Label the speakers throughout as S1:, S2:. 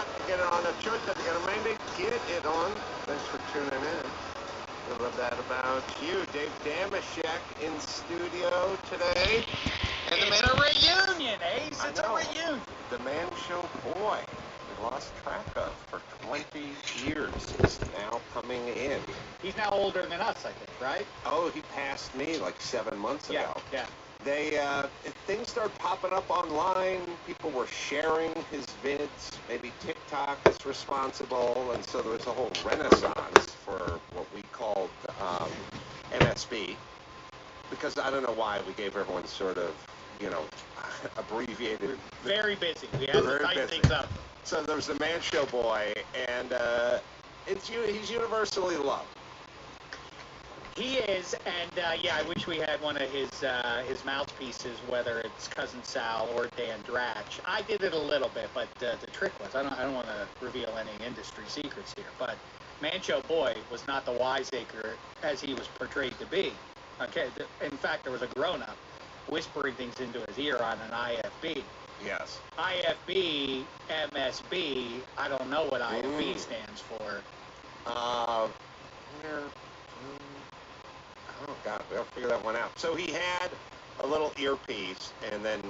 S1: got to get it on a choice that you're going to mandate. Get it on. Thanks for tuning in. I love that about you. Dave Damashek in studio today.
S2: And it's a reunion, Ace. It's a reunion.
S1: The Man Show boy we lost track of for 20 years is now coming in.
S2: He's now older than us, I think, right?
S1: Oh, he passed me like 7 months ago.
S2: Yeah.
S1: Things started popping up online. People were sharing his vids. Maybe TikTok is responsible, and so there was a whole renaissance for what we called MSB. Because I don't know why we gave everyone sort of, abbreviated.
S2: We're very busy. We have to tighten things up.
S1: So there's the Man Show boy, and he's universally loved.
S2: He is, and I wish we had one of his mouthpieces, whether it's Cousin Sal or Dan Dratch. I did it a little bit, but the trick was, I don't want to reveal any industry secrets here, but Man Show Boy was not the wiseacre as he was portrayed to be. Okay, in fact, there was a grown-up whispering things into his ear on an IFB.
S1: Yes.
S2: IFB, MSB, I don't know what IFB stands for.
S1: Oh, God, we'll figure that one out. So he had a little earpiece, and then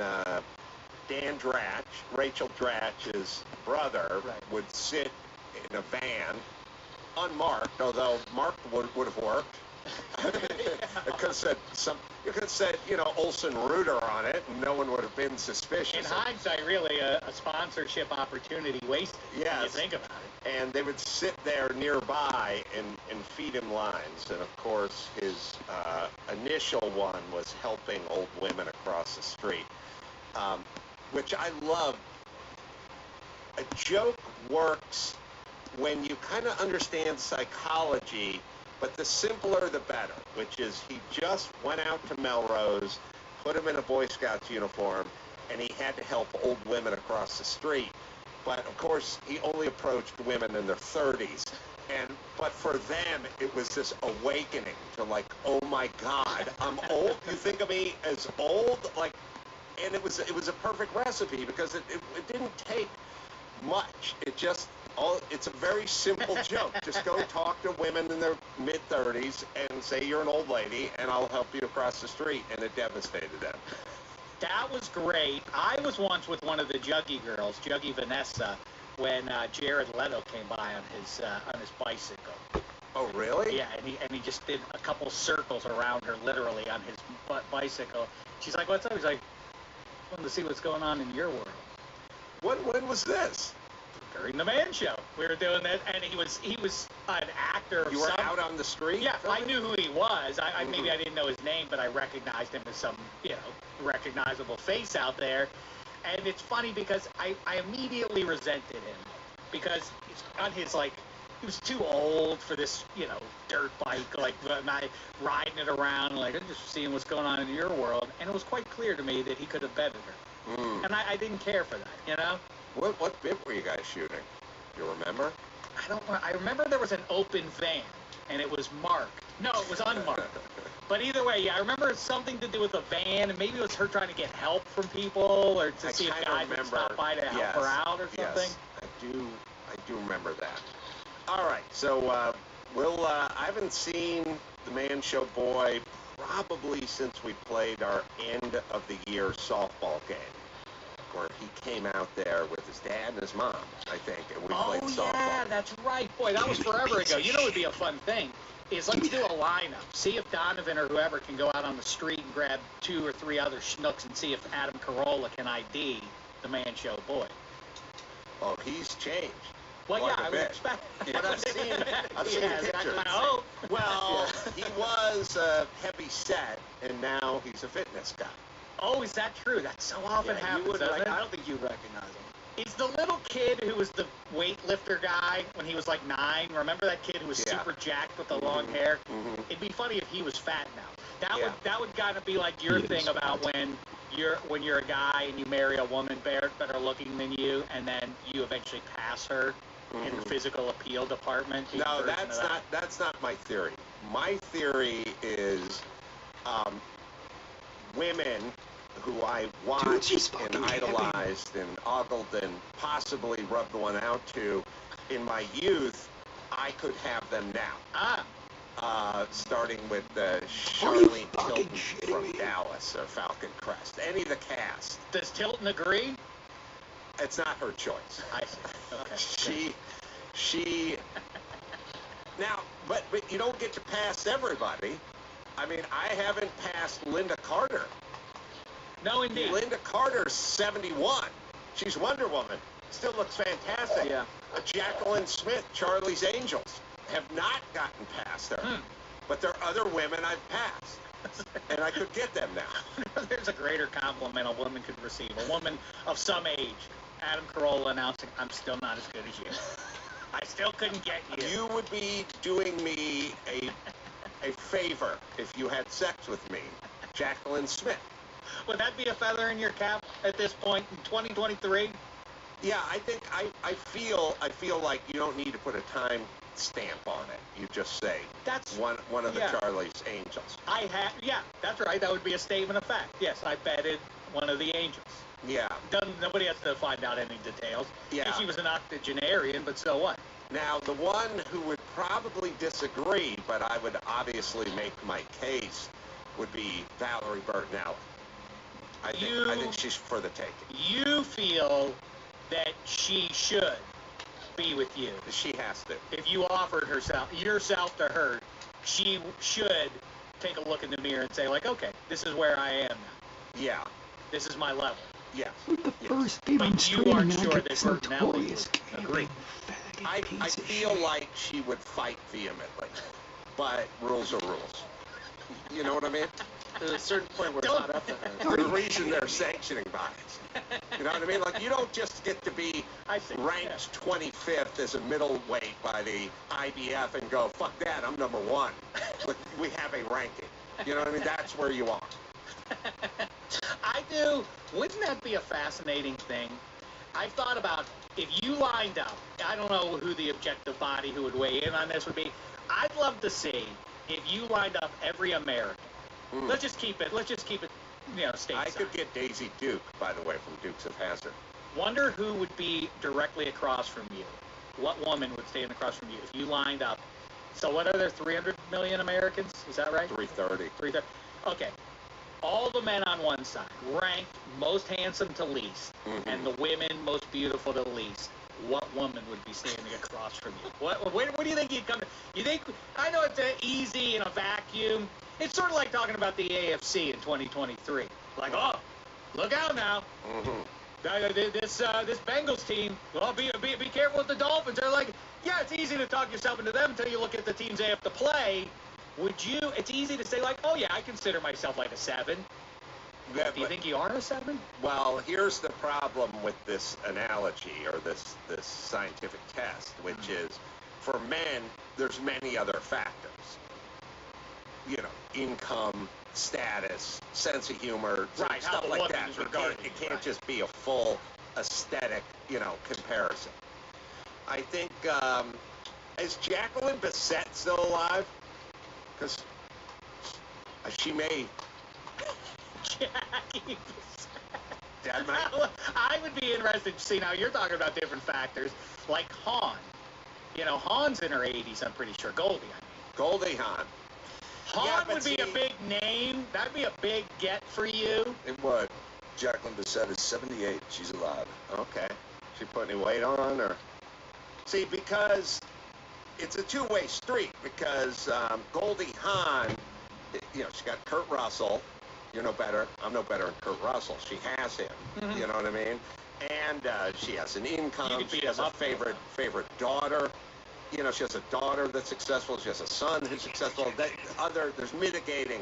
S1: Dan Dratch, Rachel Dratch's brother, would sit in a van, unmarked, although marked would have worked. It could have said, Olsen Reuter on it, and no one would have been suspicious.
S2: In hindsight, really, a sponsorship opportunity wasted.
S1: Yes.
S2: When you think about it.
S1: And they would sit there nearby and feed him lines. And, of course, his initial one was helping old women across the street, which I love. A joke works when you kind of understand psychology, but the simpler the better, which is he just went out to Melrose, put him in a Boy Scouts uniform, and he had to help old women across the street. But, of course, he only approached women in their 30s. But for them, it was this awakening to, like, oh, my God, I'm old? You think of me as old? And it was a perfect recipe because it didn't take much. It's a very simple joke. Just go talk to women in their mid-30s and say you're an old lady, and I'll help you across the street. And it devastated them.
S2: That was great. I was once with one of the Juggy girls, Juggy Vanessa, when Jared Leto came by on his bicycle.
S1: Oh, really?
S2: Yeah, and he just did a couple circles around her, literally, on his bicycle. She's like, "What's up?" He's like, "I wanted to see what's going on in your world."
S1: When was this?
S2: During the Man Show, we were doing that, and he was an actor.
S1: You were out on the street?
S2: Yeah, I knew who he was. Maybe I didn't know his name, but I recognized him as some recognizable face out there. And it's funny because I immediately resented him because on his he was too old for this dirt bike riding it around I'm just seeing what's going on in your world, and it was quite clear to me that he could have bettered her, and I didn't care for that,
S1: What bit were you guys shooting? Do you remember?
S2: I remember there was an open van, and it was marked. No, it was unmarked. But either way, I remember something to do with a van, and maybe it was her trying to get help from people, or to see if guys would stop by to help her out or something.
S1: Yes, I do remember that. All right, so I haven't seen the Man Show boy probably since we played our end of the year softball game, where he came out there with his dad and his mom, I think, and we played softball.
S2: Oh, yeah, that's right. Boy, that was forever ago. You know what would be a fun thing? Is let's do a lineup. See if Donovan or whoever can go out on the street and grab 2 or 3 other schnooks and see if Adam Carolla can ID the Man Show boy.
S1: Oh, he's changed.
S2: Well, yeah, I would expect.
S1: But I've seen pictures.
S2: I hope.
S1: Well, he was heavy set, and now he's a fitness guy.
S2: Oh, is that true? That so often happens, doesn't it?
S3: I don't think you recognize him.
S2: Is the little kid who was the weightlifter guy when he was 9? Remember that kid who was super jacked with the long hair? It'd be funny if he was fat now. That would kind of be like your thing about when you're a guy and you marry a woman better looking than you, and then you eventually pass her in the physical appeal department.
S1: No, that's not my theory. My theory is women who I watched and idolized and ogled and possibly rubbed one out to in my youth, I could have them now. Starting with Charlene Tilton from Dallas or Falcon Crest. Any of the cast.
S2: Does Tilton agree?
S1: It's not her choice.
S2: I see. Okay.
S1: She. Now, but you don't get to pass everybody. I mean, I haven't passed Linda Carter.
S2: No, indeed.
S1: Linda Carter's 71. She's Wonder Woman. Still looks fantastic.
S2: Yeah.
S1: Jacqueline Smith, Charlie's Angels, have not gotten past her. But there are other women I've passed. And I could get them now.
S2: There's a greater compliment a woman could receive. A woman of some age. Adam Carolla announcing, I'm still not as good as you. I still couldn't get you.
S1: You would be doing me a favor if you had sex with me, Jacqueline Smith.
S2: Would that be a feather in your cap at this point in 2023?
S1: Yeah, I think I feel like you don't need to put a time stamp on it. You just say
S2: that's
S1: one of the Charlie's Angels.
S2: Yeah, that's right. That would be a statement of fact. Yes, I betted one of the Angels.
S1: Yeah.
S2: Nobody has to find out any details.
S1: Yeah.
S2: She was an octogenarian, but so what?
S1: Now, the one who would probably disagree, but I would obviously make my case, would be Valerie Bertinelli. I think she's for the taking.
S2: You feel that she should be with you.
S1: She has to.
S2: If you offered yourself to her, she should take a look in the mirror and say, like, okay, this is where I am now.
S1: Yeah.
S2: This is my level.
S1: Yes.
S3: With the first demonstration,
S2: you aren't sure that Bertinelli would agree.
S1: I feel like she would fight vehemently, but rules are rules. You know what I mean?
S4: There's a certain point where it's not up to her.
S1: The reason they're sanctioning bodies. You know what I mean? Like, you don't just get to be ranked 25th as a middleweight by the IBF and go, fuck that, I'm number one. But we have a ranking. You know what I mean? That's where you are.
S2: I do. Wouldn't that be a fascinating thing? I've thought about if you lined up, I don't know who the objective body who would weigh in on this would be. I'd love to see if you lined up every American. Let's just keep it, stateside.
S1: I could get Daisy Duke, by the way, from Dukes of Hazzard.
S2: Wonder who would be directly across from you. What woman would stand across from you if you lined up? So what are there, 300 million Americans? Is that right?
S1: 330.
S2: 330. Okay. All the men on one side, ranked most handsome to least, and the women most beautiful to least. What woman would be standing across from you? What do you think you'd come to? You think, I know it's easy in a vacuum. It's sort of like talking about the AFC in 2023. Like, oh, look out now. This Bengals team, well, be careful with the Dolphins. They're like, yeah, it's easy to talk yourself into them until you look at the teams they have to play. It's easy to say, like, oh, yeah, I consider myself like a 7.
S1: Yeah,
S2: do you think you are a 7?
S1: Well, here's the problem with this analogy or this scientific test, which is, for men, there's many other factors. You know, income, status, sense of humor, stuff like that. It can't just be a full aesthetic, comparison. I think, is Jacqueline Bisset still alive? Because she may...
S2: Jackie Bisset. I would be interested to see, now you're talking about different factors, like Hawn. Hawn's in her 80s, I'm pretty sure. Goldie, I mean.
S1: Goldie Hawn.
S2: Hawn would be a big name. That'd be a big get for you.
S5: It would. Jacqueline Bisset is 78. She's alive.
S1: Okay. She put any weight on, or? See, because it's a two-way street, because Goldie Hawn, she got Kurt Russell. You're no better. I'm no better than Kurt Russell. She has him. You know what I mean? And she has an income. She has a favorite daughter. She has a daughter that's successful. She has a son who's successful. There's mitigating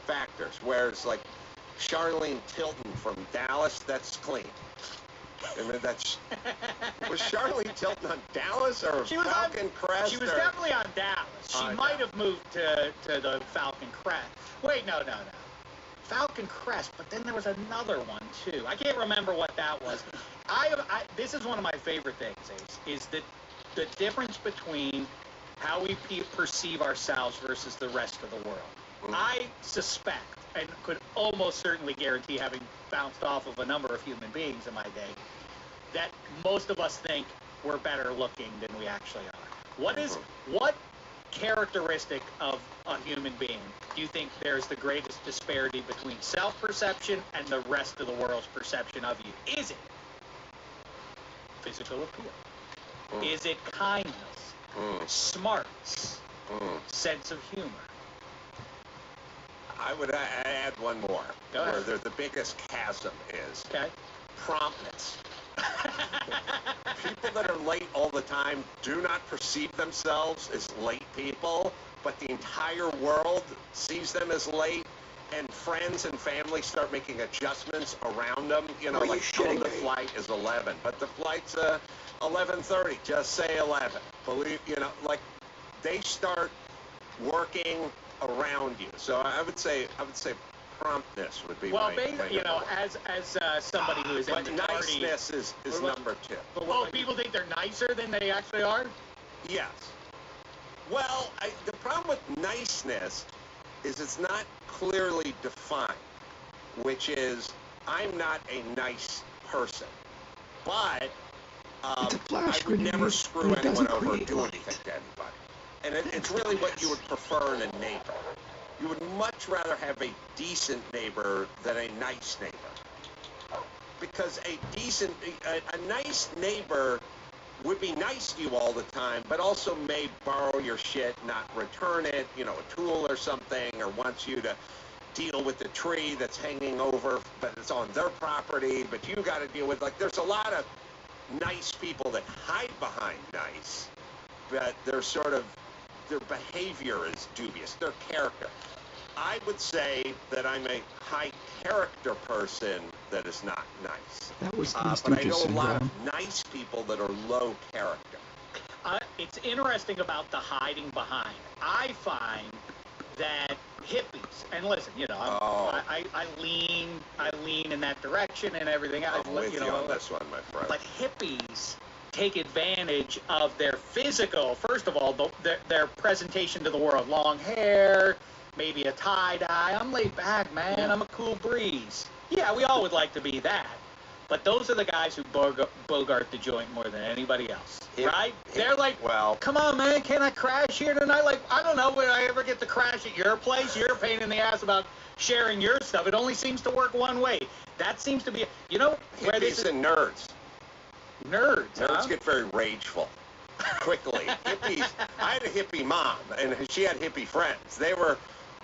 S1: factors. Whereas, like, Charlene Tilton from Dallas, that's clean. I mean, was Charlene Tilton on Dallas or Falcon Crest?
S2: She was definitely on Dallas. She might have moved to the Falcon Crest. Wait, no. Falcon Crest, but then there was another one, too. I can't remember what that was. This is one of my favorite things, Ace, is that the difference between how we perceive ourselves versus the rest of the world. I suspect and could almost certainly guarantee, having bounced off of a number of human beings in my day, that most of us think we're better looking than we actually are. What characteristic of a human being do you think there's the greatest disparity between self-perception and the rest of the world's perception of you? Is it physical appeal? Is it kindness? Smarts? Sense of humor?
S1: I would add one more.
S2: Go ahead.
S1: Where the biggest chasm is promptness. People that are late all the time do not perceive themselves as late people, but the entire world sees them as late, and friends and family start making adjustments around them. You know, like, oh, the flight is 11, but the flight's 11:30. Just say 11. Believe, you know, like, they start working around you. So I would say promptness would be my
S2: you know, as somebody who is in
S1: but
S2: the
S1: niceness is number two.
S2: But people think they're nicer than they actually are?
S1: Yes. Well, the problem with niceness is it's not clearly defined, which is I'm not a nice person, but I would never screw anyone over or do anything to anybody. And it's really what you would prefer in a neighbor. You would much rather have a decent neighbor than a nice neighbor. Because a nice neighbor would be nice to you all the time, but also may borrow your shit, not return it, you know, a tool or something, or wants you to deal with the tree that's hanging over, but it's on their property, but you got to deal with, like, there's a lot of nice people that hide behind nice, but they're sort of, their behavior is dubious, their character. I would say that I'm a high character person that is not nice.
S3: That was
S1: but I know a lot of nice people that are low character.
S2: It's interesting about the hiding behind. I find that hippies, and listen, you know, I lean in that direction and everything.
S1: I'm with you on this one, my friend.
S2: But hippies take advantage of their physical, first of all, their presentation to the world. Long hair, maybe a tie-dye. I'm laid back, man. I'm a cool breeze. Yeah, we all would like to be that. But those are the guys who bogart the joint more than anybody else, right? They're like, well, come on, man, can I crash here tonight? Like, I don't know, would I ever get to crash at your place? You're a pain in the ass about sharing your stuff. It only seems to work one way. That seems to be, you know, where this is...
S1: and nerds.
S2: Nerds
S1: get very rageful quickly. Hippies. I had a hippie mom, and she had hippie friends. They were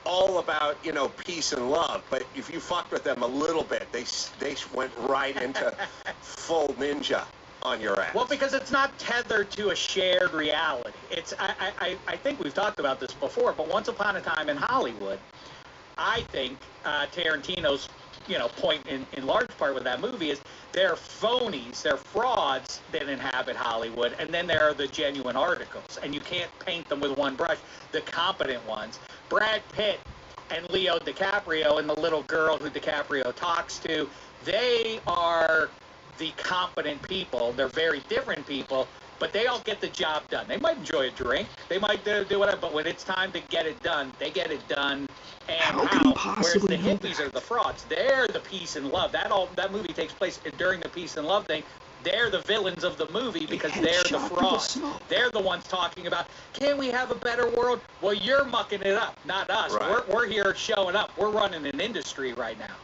S1: all about, you know, peace and love, but if you fucked with them a little bit, they went right into full ninja on your ass.
S2: Well, because it's not tethered to a shared reality. It's I think we've talked about this before, but Once Upon a Time in Hollywood, I think Tarantino's, you know, point in large part with that movie is they're phonies, they're frauds that inhabit Hollywood, and then there are the genuine articles, and you can't paint them with one brush. The competent ones, Brad Pitt and Leo DiCaprio and the little girl who DiCaprio talks to, they are the competent people. They're very different people, but they all get the job done. They might enjoy a drink, they might do whatever, but when it's time to get it done, they get it done. And whereas the hippies are the frauds. They're the peace and love. That movie takes place during the peace and love thing. They're the villains of the movie because they're the frauds. They're the ones talking about, can we have a better world? Well, you're mucking it up, not us. Right. We're here showing up. We're running an industry right now.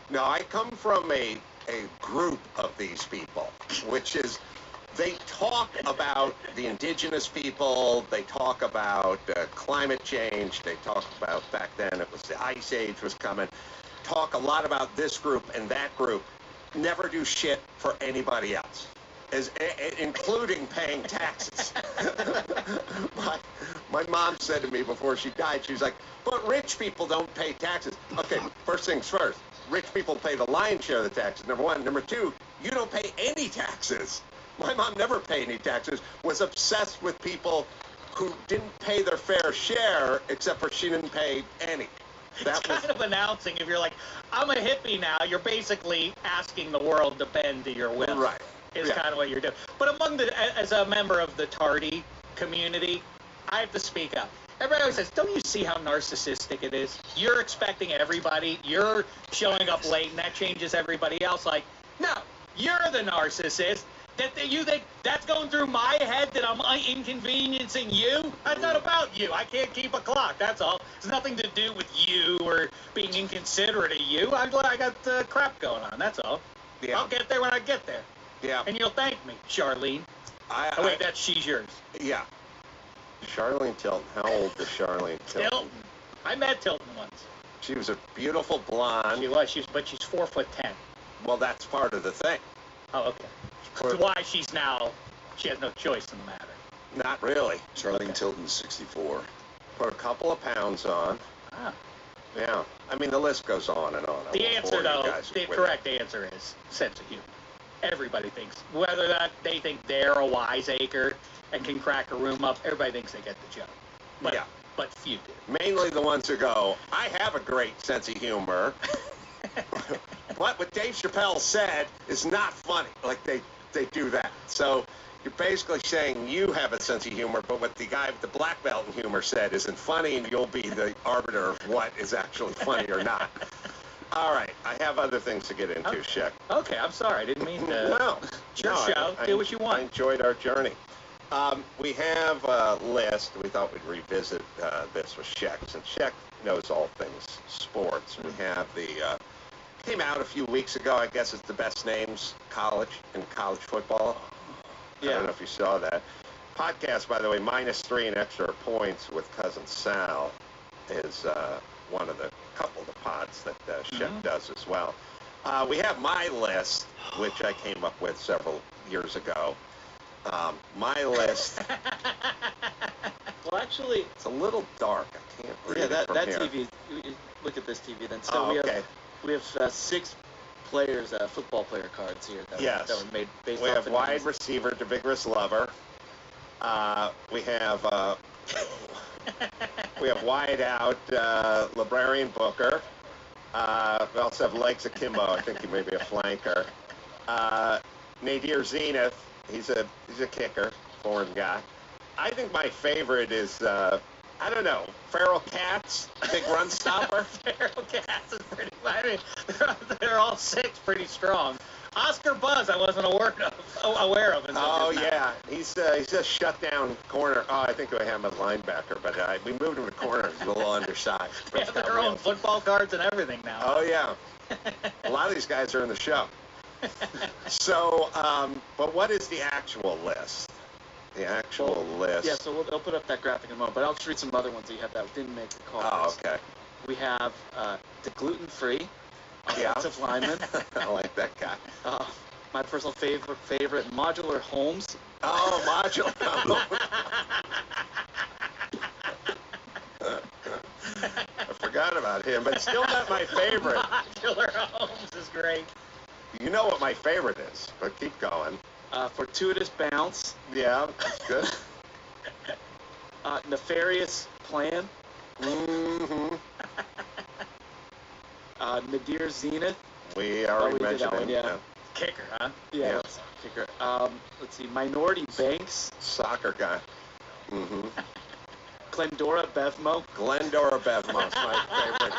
S1: No, I come from a group of these people, which is, they talk about the indigenous people, they talk about climate change, they talk about, back then it was the Ice Age was coming, talk a lot about this group and that group, never do shit for anybody else, including paying taxes. My mom said to me before she died, she was like, but rich people don't pay taxes. Okay, first things first, rich people pay the lion's share of the taxes, number one. Number two, you don't pay any taxes. My mom never paid any taxes, was obsessed with people who didn't pay their fair share, except for she didn't pay any.
S2: It's kind of announcing, if you're like, I'm a hippie now, you're basically asking the world to bend to your will.
S1: Right.
S2: Is kind of what you're doing. But as a member of the tardy community, I have to speak up. Everybody always says, don't you see how narcissistic it is? You're expecting everybody. You're showing up late, and that changes everybody else. Like, no, you're the narcissist. You think that's going through my head that I'm inconveniencing you? That's not about you. I can't keep a clock. That's all. It's nothing to do with you or being inconsiderate of you. I got crap going on. That's all.
S1: Yeah.
S2: I'll get there when I get there.
S1: Yeah.
S2: And you'll thank me, Charlene. Wait, she's yours.
S1: Yeah. Charlene Tilton. How old is Charlene Tilton?
S2: Tilton. I met Tilton once.
S1: She was a beautiful blonde.
S2: She was. But she's 4'10".
S1: Well, that's part of the thing.
S2: Oh, okay. That's why she has no choice in the matter.
S1: Not really.
S5: Charlene Tilton's 64.
S1: Put a couple of pounds on.
S2: Ah.
S1: Yeah. I mean, the list goes on and on.
S2: The answer, though, the correct answer is sense of humor. Everybody thinks, whether that they think they're a wiseacre and can crack a room up, everybody thinks they get the joke. But,
S1: yeah.
S2: But few do.
S1: Mainly the ones who go, I have a great sense of humor. What Dave Chappelle said is not funny. Like, they do that. So you're basically saying you have a sense of humor, but what the guy with the black belt in humor said isn't funny, and you'll be the arbiter of what is actually funny or not. All right, I have other things to get into, Sheck.
S2: Okay, I'm sorry. I didn't mean to.
S1: No.
S2: It's your show. Do what you want.
S1: I enjoyed our journey. We have a list. We thought we'd revisit this with Sheck, since Sheck knows all things sports. We have came out a few weeks ago. I guess it's the best names college football.
S2: Yeah.
S1: I don't know if you saw that. Podcast, by the way, -3 in extra points with Cousin Sal is one of the couple of the pods that Sheck does as well. We have my list, which I came up with several years ago. My list.
S4: Well, actually,
S1: it's a little dark. I can't read it
S4: that
S1: from here.
S4: TV. Look at this TV then. So we have 6 players, football player cards here that were made based
S1: we
S4: off
S1: have
S4: the
S1: wide
S4: names.
S1: receiver, the vigorous lover. We have wide out, librarian Booker. We also have legs akimbo. I think he may be a flanker. Nadir Zenith. He's a kicker, foreign guy. I think my favorite is I don't know, Feral Cats, big run stopper.
S2: Feral Cats is pretty. I mean, they're all 6 pretty strong. Oscar Buzz, I wasn't aware of.
S1: Oh yeah, he's a shutdown corner. Oh, I think we have him as linebacker, but we moved him to corner. He's a little undersized.
S2: They have their own football cards and everything now.
S1: Oh yeah, a lot of these guys are in the show. So, but what is the actual list? The actual list.
S4: Yeah, so we'll put up that graphic in a moment, but I'll just read some other ones that you have that didn't make the call.
S1: Oh, okay.
S4: We have the gluten-free offensive lineman.
S1: I like that guy.
S4: My personal favorite, Modular Holmes.
S1: Oh, Modular Holmes. I forgot about him, but still not my favorite.
S2: Modular Holmes is great.
S1: You know what my favorite is, but keep going.
S4: Fortuitous Bounce.
S1: Yeah, that's good.
S4: Nefarious Plan.
S1: Mm-hmm.
S4: Nadir Zenith.
S1: We already mentioned him.
S4: Yeah.
S2: Kicker, huh?
S4: Yeah. Kicker. Let's see. Minority Banks.
S1: Soccer guy. Mm-hmm.
S4: Glendora Bevmo.
S1: Glendora Bevmo's my favorite.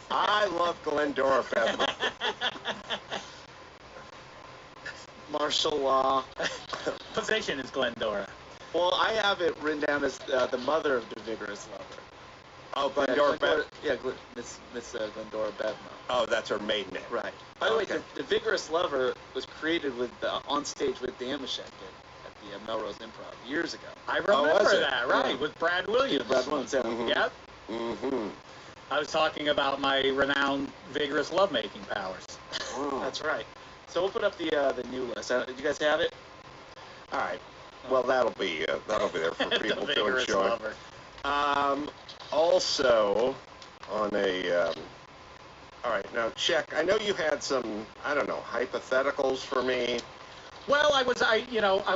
S1: I love Glendora Bevmo.
S4: Martial Law.
S2: Position is Glendora.
S4: Well, I have it written down as the mother of the vigorous lover.
S1: Oh, Glendora Bevmo.
S4: Yeah, Miss Glendora Bevmo.
S1: Oh, that's her maiden name.
S4: Right. By the way, the vigorous lover was created with on stage with Damashek at the Melrose Improv years ago.
S2: I remember that, right?
S4: Yeah.
S2: With Brad Williams.
S4: Brad Williams, yeah.
S1: Mm-hmm.
S2: Yep.
S1: Mm-hmm.
S2: I was talking about my renowned vigorous lovemaking powers.
S4: That's right. So we'll put up the new list. Do you guys have it?
S1: All right. Well, that'll be there for people to enjoy.
S2: Lover.
S1: Also, on a all right, now Check. I know you had some, I don't know, hypotheticals for me.
S2: Well, I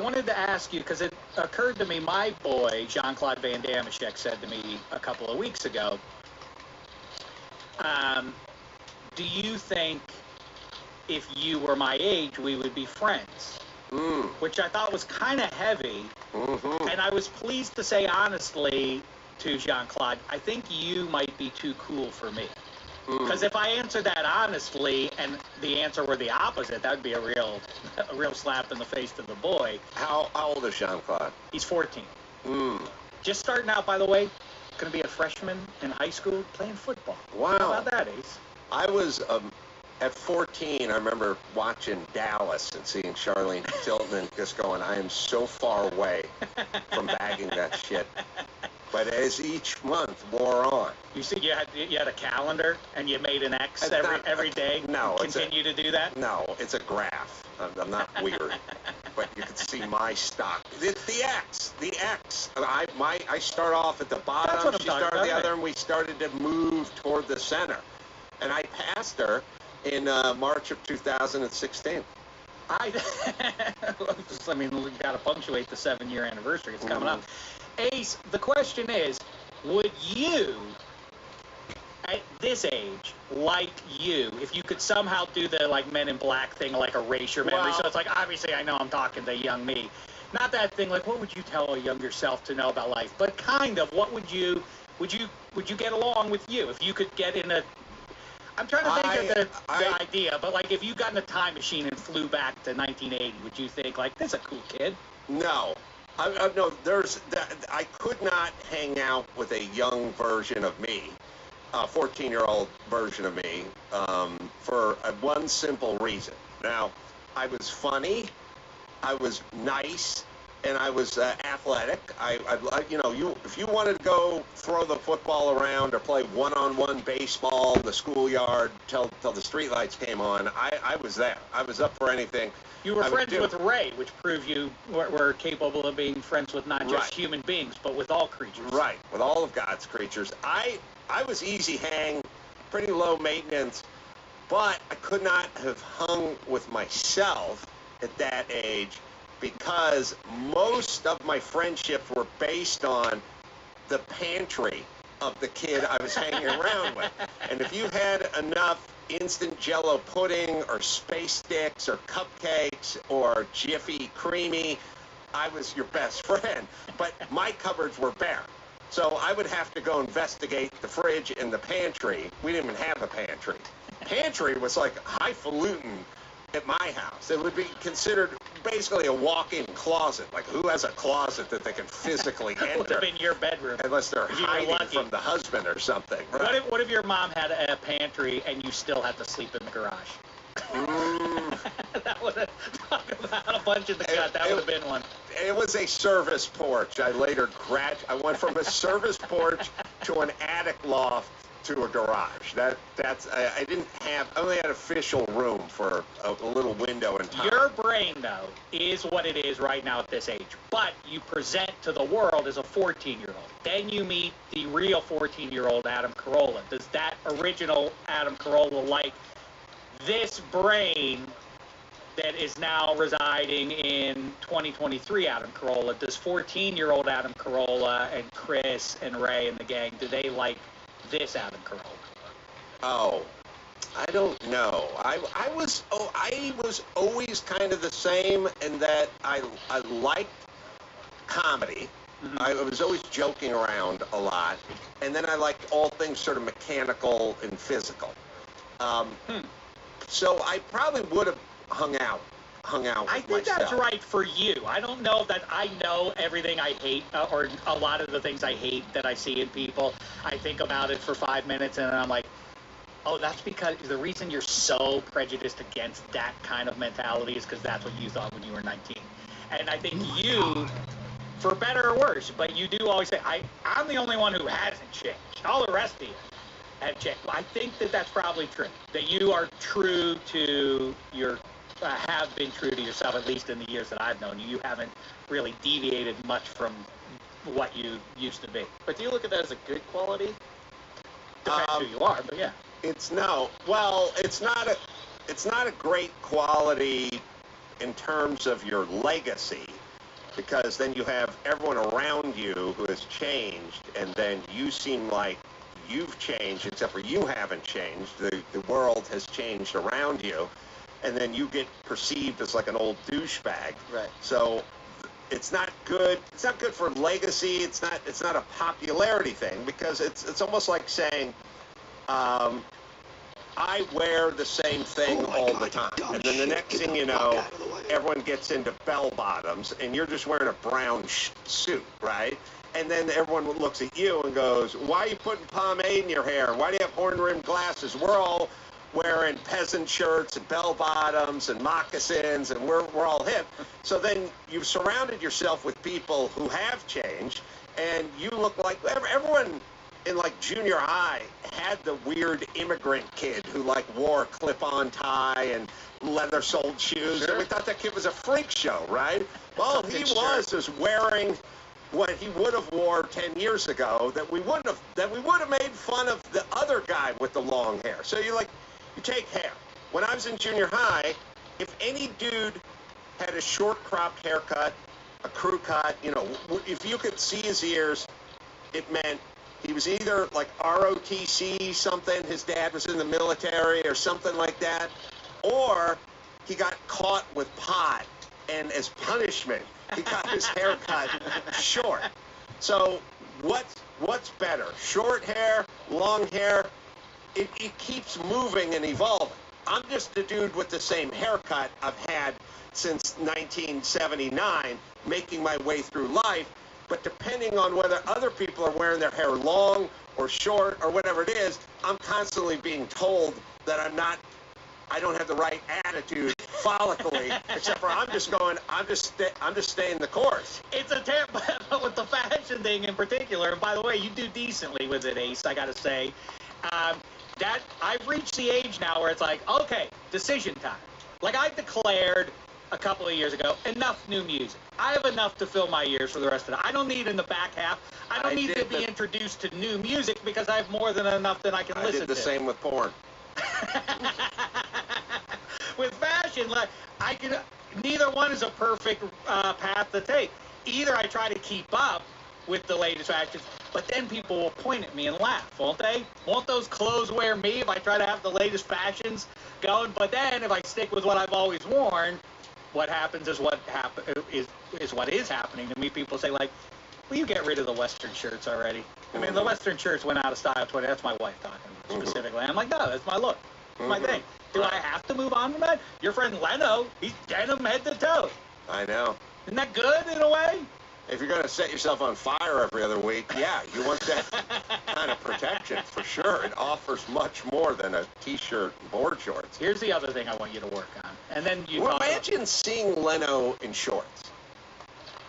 S2: wanted to ask you because it occurred to me. My boy Jean-Claude Van Damashek said to me a couple of weeks ago, "Do you think if you were my age, we would be friends?" which I thought was kind of heavy. And I was pleased to say honestly to Jean-Claude, I think you might be too cool for me. Because if I answered that honestly and the answer were the opposite, that would be a real slap in the face to the boy.
S1: How old is Jean-Claude?
S2: He's 14. Just starting out, by the way. Going to be a freshman in high school playing football.
S1: Wow.
S2: How about that, Ace?
S1: I was, at 14, I remember watching Dallas and seeing Charlene Tilton and just going, I am so far away from bagging that shit. But as each month wore on.
S2: You see, you had a calendar and you made an X every day?
S1: No.
S2: Continue to do that?
S1: No, it's a graph. I'm not weird. But you can see my stock. The X. I start off at the bottom, she started at the other, and we started to move toward the center. And I passed her in March of 2016.
S2: I mean, we've got to punctuate the 7-year anniversary. It's coming up. Ace, the question is, would you, at this age, like you, if you could somehow do the, like, Men in Black thing, like erase your memory, so it's like, obviously I know I'm talking to young me. Not that thing, like, what would you tell a younger self to know about life? But kind of, what would you get along with you? If you could get in a, I'm trying to think of the idea, but, like, if you got in a time machine and flew back to 1980, would you think, like, this is a cool kid?
S1: No. No, I could not hang out with a young version of me, a 14-year-old version of me, for one simple reason. Now, I was funny, I was nice, and I was athletic. If you wanted to go throw the football around or play one-on-one baseball in the schoolyard till the streetlights came on, I was there. I was up for anything.
S2: You were friends with Ray, which proved you were capable of being friends with not just human beings, but with all creatures. Right,
S1: with all of God's creatures. I was easy hang, pretty low maintenance, but I could not have hung with myself at that age because most of my friendships were based on the pantry of the kid I was hanging around with. And if you had enough instant Jello pudding or space sticks or cupcakes or Jiffy Creamy, I was your best friend. But my cupboards were bare. So I would have to go investigate the fridge and the pantry. We didn't even have a pantry. Pantry was like highfalutin at my house. It would be considered basically a walk-in closet. Like, who has a closet that they can physically enter?
S2: It would have been your bedroom.
S1: Unless they're hiding from the husband or something. Right?
S2: What if your mom had a pantry and you still had to sleep in the garage? That would have, talk about a bunch of the cut. That would have been one.
S1: It was a service porch. I went from a service porch to an attic loft to a garage. I only had official room for a little window in time.
S2: Your brain, though, is what it is right now at this age. But you present to the world as a 14-year-old. Then you meet the real 14-year-old Adam Carolla. Does that original Adam Carolla like this brain that is now residing in 2023 Adam Carolla? Does 14-year-old Adam Carolla and Chris and Ray and the gang, do they like this Adam Carolla?
S1: Oh, I don't know. I was always kind of the same in that I liked comedy. I was always joking around a lot, and then I liked all things sort of mechanical and physical. So I probably would have hung out with
S2: I think that's right for you. I don't know that I know everything I hate, or a lot of the things I hate that I see in people. I think about it for 5 minutes, and then I'm like, oh, that's because the reason you're so prejudiced against that kind of mentality is because that's what you thought when you were 19. And I think you, for better or worse, but you do always say, I'm the only one who hasn't changed. All the rest of you have changed. I think that that's probably true, that you are true to your have been true to yourself, at least in the years that I've known you. You haven't really deviated much from what you used to be.
S4: But do you look at that as a good quality?
S2: Depends who you are, but yeah.
S1: It's not a great quality in terms of your legacy, because then you have everyone around you who has changed, and then you seem like you've changed, except for you haven't changed. The world has changed around you. and then you get perceived as like an old douchebag.
S4: Right.
S1: So it's not good. It's not good for legacy. It's not a popularity thing, because it's almost like saying, I wear the same thing all the time, and then the next thing you know, everyone gets into bell bottoms, and you're just wearing a brown suit, right? And then everyone looks at you and goes, why are you putting pomade in your hair? Why do you have horn-rimmed glasses? We're all wearing peasant shirts and bell bottoms and moccasins, and we're all hip. So then you've surrounded yourself with people who have changed, and you look like everyone in like junior high had the weird immigrant kid who like wore a clip-on tie and leather-soled shoes.
S4: Sure.
S1: And we thought that kid was a freak show, right? Well, he was wearing what he would have wore 10 years ago that we would have made fun of the other guy with the long hair. So you take hair. When I was in junior high, if any dude had a short cropped haircut, a crew cut, if you could see his ears, it meant he was either like ROTC something, his dad was in the military or something like that, or he got caught with pot, and as punishment, he got his hair cut short. So what's better? Short hair, long hair? It keeps moving and evolving. I'm just a dude with the same haircut I've had since 1979, making my way through life. But depending on whether other people are wearing their hair long or short or whatever it is, I'm constantly being told that I don't have the right attitude follically, except for I'm just staying the course.
S2: It's a but with the fashion thing in particular, and by the way, you do decently with it, Ace, I gotta say. That I've reached the age now where it's like, okay, decision time. Like I declared a couple of years ago, enough new music. I have enough to fill my ears for the rest of it. I don't need in the back half. I don't need to be introduced to new music because I have more than enough that I can listen to.
S1: I did the same with porn.
S2: With fashion, like neither one is a perfect path to take. Either I try to keep up with the latest fashions, but then people will point at me and laugh, won't they? Won't those clothes wear me if I try to have the latest fashions going? But then if I stick with what I've always worn, what happens is what is happening to me. People say like, "Will you get rid of the Western shirts already?" I mean, the Western shirts went out of style 20. That's my wife talking specifically. I'm like, no, that's my look, my thing. Do I have to move on from that? Your friend Leno, he's denim head to toe.
S1: I know.
S2: Isn't that good in a way?
S1: If you're going to set yourself on fire every other week, yeah, you want that kind of protection for sure. It offers much more than a T-shirt and board shorts.
S2: Here's the other thing I want you to work on, and then you.
S1: Well, imagine seeing Leno in shorts.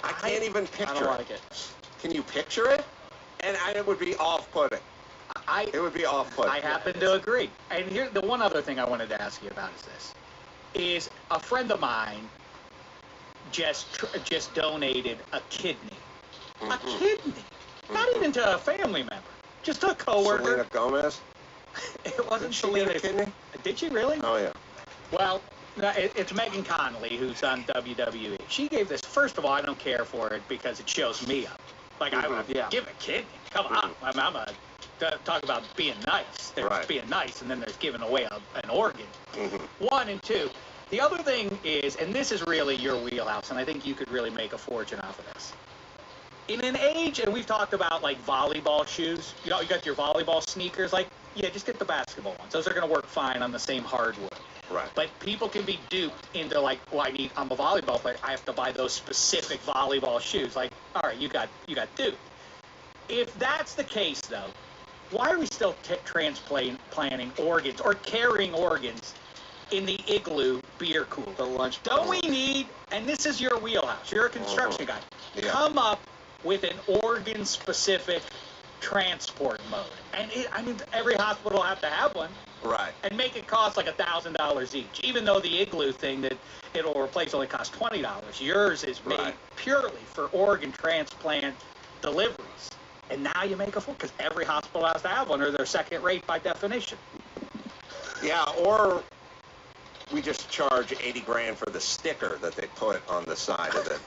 S1: I can't even picture
S4: I don't like it.
S1: Can you picture it? And it would be off-putting. It would be off-putting.
S2: I happen to agree. And here, the one other thing I wanted to ask you about is this: is a friend of mine just donated a kidney. A kidney. Not even to a family member. Just a coworker.
S1: Selena Gomez?
S2: It wasn't
S1: Did
S2: Selena.
S1: She get a kidney?
S2: Did she really?
S1: Oh, yeah.
S2: Well, it's Megan Connolly, who's on WWE. She gave this. First of all, I don't care for it because it shows me up. Like, I would give a kidney. Come on. I'm talk about being nice. There's being nice, and then there's giving away an organ. One and two. The other thing is, and this is really your wheelhouse, and I think you could really make a fortune off of this. In an age, and we've talked about like volleyball shoes, you got your volleyball sneakers, like, yeah, just get the basketball ones. Those are going to work fine on the same hardwood.
S1: Right.
S2: But people can be duped into like, well, I'm a volleyball player, I have to buy those specific volleyball shoes. Like, all right, you got duped. If that's the case, though, why are we still transplanting organs or carrying organs in the Igloo beer cooler?
S4: The lunch.
S2: Don't we need, and this is your wheelhouse, you're a construction guy, come up with an organ-specific transport mode. And every hospital will have to have one.
S1: Right.
S2: And make it cost like $1,000 each, even though the Igloo thing that it'll replace only costs $20. Yours is made purely for organ transplant deliveries. And now you make a fool, because every hospital has to have one, or they're second rate by definition.
S1: Yeah, or we just charge $80,000 for the sticker that they put on the side of the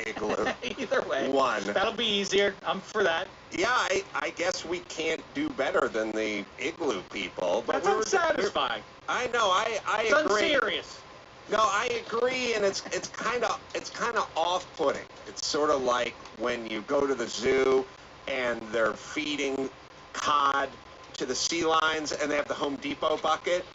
S1: Igloo.
S2: Either way.
S1: One.
S2: That'll be easier. I'm for that.
S1: Yeah, I guess we can't do better than the Igloo people. But
S2: That's unsatisfying.
S1: I know, I
S2: it's
S1: agree.
S2: Unserious.
S1: No, I agree, and it's kind of off-putting. It's sort of like when you go to the zoo and they're feeding cod to the sea lions and they have the Home Depot bucket.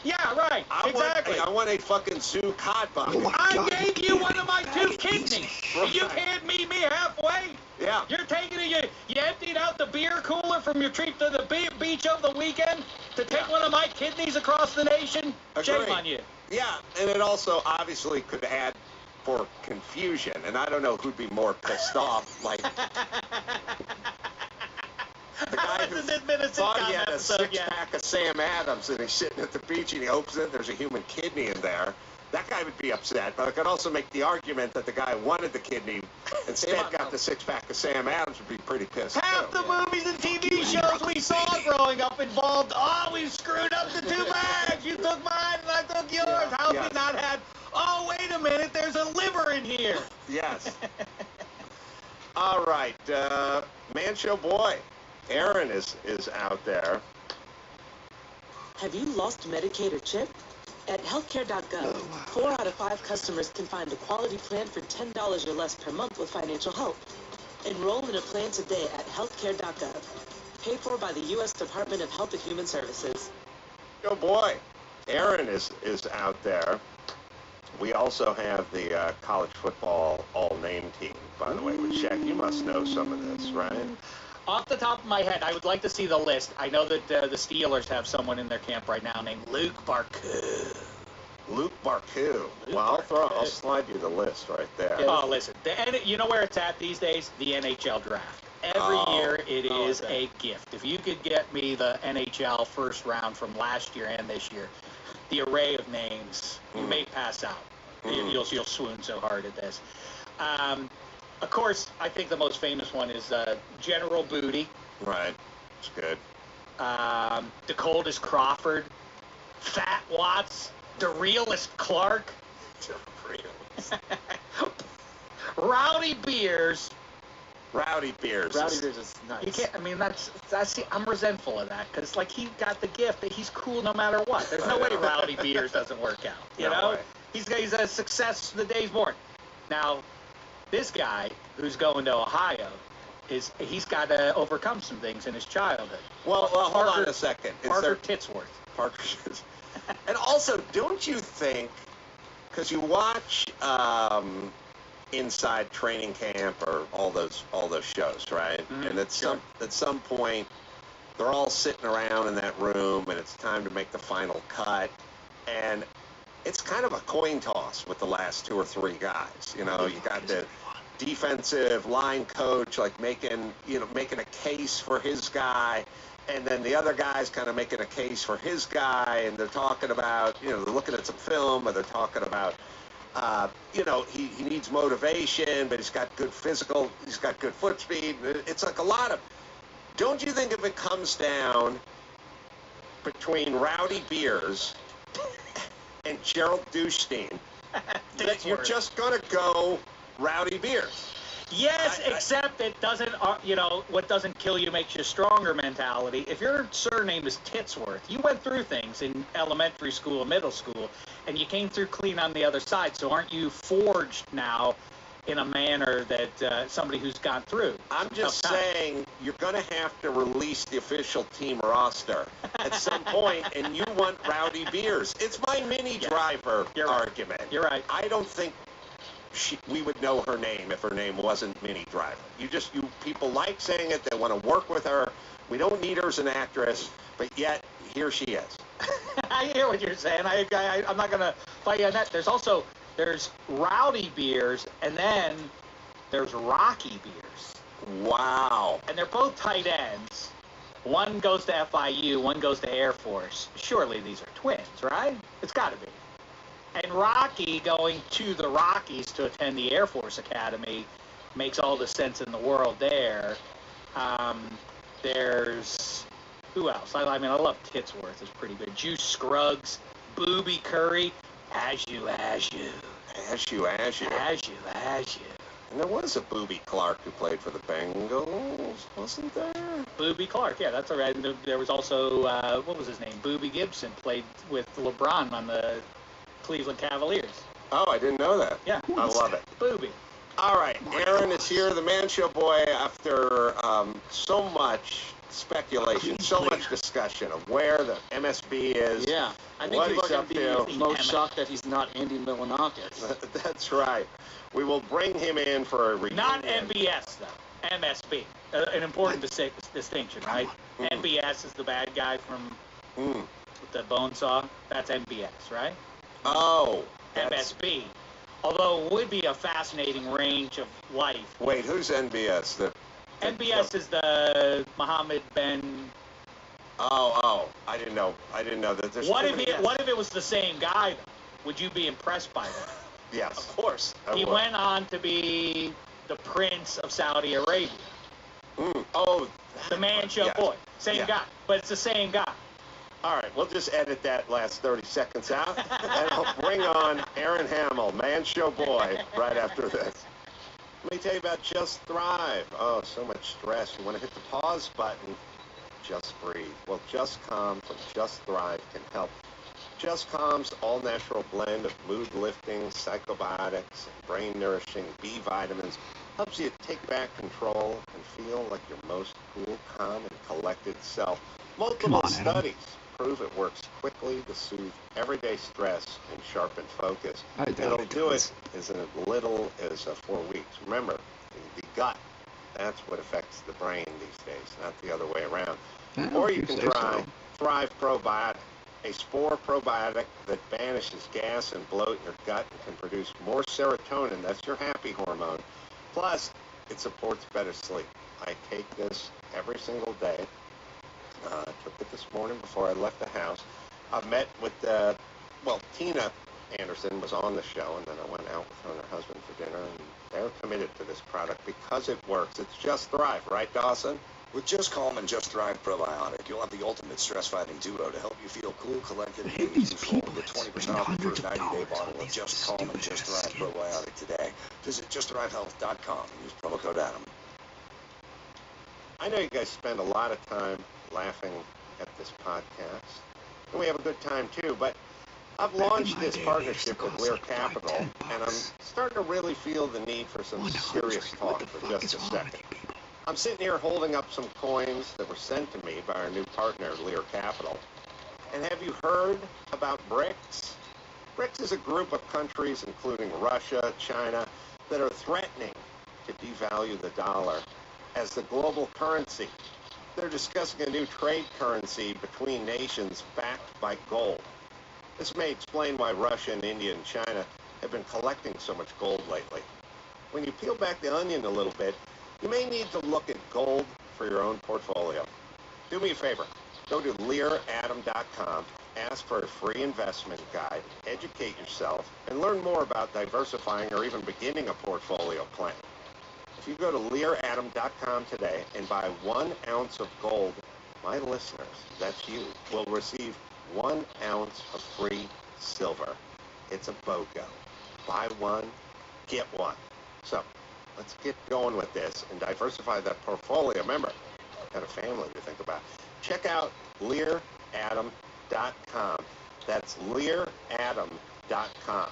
S2: Yeah, right. Exactly.
S1: I want a fucking zoo cod bucket.
S2: I gave you one of my 2 kidneys.
S1: Right.
S2: You can't meet me halfway.
S1: Yeah.
S2: You're taking it. You emptied out the beer cooler from your trip to the beach over the weekend to take one of my kidneys across the nation.
S1: Agreed.
S2: Shame on you.
S1: Yeah, and it also obviously could add for confusion, and I don't know who'd be more pissed off, like the guy who thought he had a six-pack of Sam Adams and he's sitting at the beach and he opens it, there's a human kidney in there. That guy would be upset, but I could also make the argument that the guy who wanted the kidney instead got the six-pack of Sam Adams would be pretty pissed.
S2: Half the movies and TV shows we saw growing up involved, we screwed up the 2 bags. You took mine and I took yours.
S1: Yeah.
S2: How have we not had, wait a minute, there's a liver in here.
S1: Yes. All right, Man Show Boy, Aaron is out there.
S6: Have you lost Medicaid or CHIP? At healthcare.gov, 4 out of 5 customers can find a quality plan for $10 or less per month with financial help. Enroll in a plan today at healthcare.gov. Paid for by the U.S. Department of Health and Human Services.
S1: Oh boy, Aaron is out there. We also have the college football all-name team, by the way, with Shaq. You must know some of this, right?
S2: Off the top of my head, I would like to see the list. I know that the Steelers have someone in their camp right now named Luke Barkoo.
S1: Luke Barkoo. Well, I'll slide you the list right there.
S2: Oh, listen. You know where it's at these days? The NHL draft. Every year it is a gift. If you could get me the NHL first round from last year and this year, the array of names, you may pass out. You'll swoon so hard at this. Of course, I think the most famous one is General Booty.
S1: Right. It's good.
S2: Dakotas Crawford. Fat Watts. The Realist Clark. Rowdy Beers.
S1: Rowdy Beers.
S4: Rowdy Beers is nice.
S2: You can't. I mean, that's. I'm resentful of that because, like, he got the gift that he's cool no matter what. There's no way Rowdy Beers doesn't work out. You know, he's a success the day he's born. Now, this guy who's going to Ohio he's got to overcome some things in his childhood.
S1: Well, hold on a second.
S2: Parker Titsworth.
S1: Parker. And also, don't you think? Because you watch Inside Training Camp or all those shows, right? Mm-hmm. And at some point, they're all sitting around in that room, and it's time to make the final cut, and it's kind of a coin toss with the last 2 or 3 guys. You know, you got the defensive line coach like making a case for his guy, and then the other guy's kind of making a case for his guy, and they're talking about, they're looking at some film, or they're talking about, he needs motivation, but he's got good foot speed. It's like a lot of, don't you think if it comes down between Rowdy Beers and Gerald Deustein, that you're just going to go Rowdy Beers?
S2: Yes, except it doesn't, what doesn't kill you makes you stronger mentality. If your surname is Titsworth, you went through things in elementary school and middle school, and you came through clean on the other side. So aren't you forged now in a manner that somebody who's gone through?
S1: I'm just saying you're going to have to release the official team roster at some point, and you want Rowdy Beers. It's my mini driver argument.
S2: You're right.
S1: I don't think we would know her name if her name wasn't Minnie Driver. You people like saying it. They want to work with her. We don't need her as an actress, but yet here she is.
S2: I hear what you're saying. I'm not going to fight you on that. There's Rowdy Beers, and then there's Rocky Beers.
S1: Wow.
S2: And they're both tight ends. One goes to FIU, one goes to Air Force. Surely these are twins, right? It's got to be. And Rocky going to the Rockies to attend the Air Force Academy makes all the sense in the world there. There's, who else? I mean, I love Titsworth. It's pretty good. Juice Scruggs, Booby Curry, As You.
S1: And there was a Booby Clark who played for the Bengals, wasn't there?
S2: Booby Clark, yeah, that's all right. And there was also, what was his name? Booby Gibson played with LeBron on the Cleveland Cavaliers.
S1: Oh, I didn't know that.
S2: Yeah.
S1: I love it.
S2: Booby.
S1: All right, Aaron is here, the Man Show Boy, after so much speculation, so much discussion of where the MSB is.
S4: Yeah, I think people are going to be most shocked that he's not Andy Milonakis.
S1: That's right. We will bring him in for a reunion.
S2: Not MBS, though. MSB. An important distinction, right? MBS is the bad guy from the bone saw. That's MBS, right?
S1: Oh.
S2: MSB. Although it would be a fascinating range of life.
S1: Wait, who's NBS?
S2: NBS is the Mohammed Ben.
S1: Oh, I didn't know that. There's
S2: what if it was the same guy, though? Would you be impressed by that?
S1: Yes.
S2: Of course. He went on to be the Prince of Saudi Arabia.
S1: Oh.
S2: The Man Show Boy. Same guy. But it's the same guy.
S1: All right, we'll just edit that last 30 seconds out, and I'll bring on Aaron Hamill, Man Show Boy, right after this. Let me tell you about Just Thrive. Oh, so much stress. You want to hit the pause button. Just breathe. Well, Just Calm from Just Thrive can help. Just Calm's all-natural blend of mood-lifting, psychobiotics, and brain-nourishing B vitamins helps you take back control and feel like your most cool, calm, and collected self. Multiple studies prove it works quickly to soothe everyday stress and sharpen focus. It'll do it as little as 4 weeks. Remember, the gut, that's what affects the brain these days, not the other way around. Or you can try Thrive Probiotic, a spore probiotic that banishes gas and bloat in your gut and can produce more serotonin. That's your happy hormone. Plus, it supports better sleep. I take this every single day. I took it this morning before I left the house. I met with, Tina Anderson was on the show, and then I went out with her and her husband for dinner, and they're committed to this product because it works. It's Just Thrive, right, Dawson?
S5: With Just Calm and Just Thrive Probiotic, you'll have the ultimate stress-fighting duo to help you feel cool, collected, and in control. Get 20% off your first 90-day bottle of Just Calm and Just Thrive Probiotic today. Visit JustThriveHealth.com and use promo code Adam.
S1: I know you guys spend a lot of time laughing at this podcast, and we have a good time too, but I've launched this partnership with Lear Capital, and I'm starting to really feel the need for some serious talk for just a second. I'm sitting here holding up some coins that were sent to me by our new partner, Lear Capital. And have you heard about BRICS? BRICS is a group of countries, including Russia, China, that are threatening to devalue the dollar as the global currency. They're discussing a new trade currency between nations backed by gold. This may explain why Russia and India and China have been collecting so much gold lately. When you peel back the onion a little bit, you may need to look at gold for your own portfolio. Do me a favor. Go to LearAdam.com, ask for a free investment guide, educate yourself, and learn more about diversifying or even beginning a portfolio plan. If you go to LearAdam.com today and buy 1 ounce of gold, my listeners, that's you, will receive 1 ounce of free silver. It's a BOGO. Buy one, get one. So, let's get going with this and diversify that portfolio. Remember, I've got a family to think about. Check out LearAdam.com. That's LearAdam.com.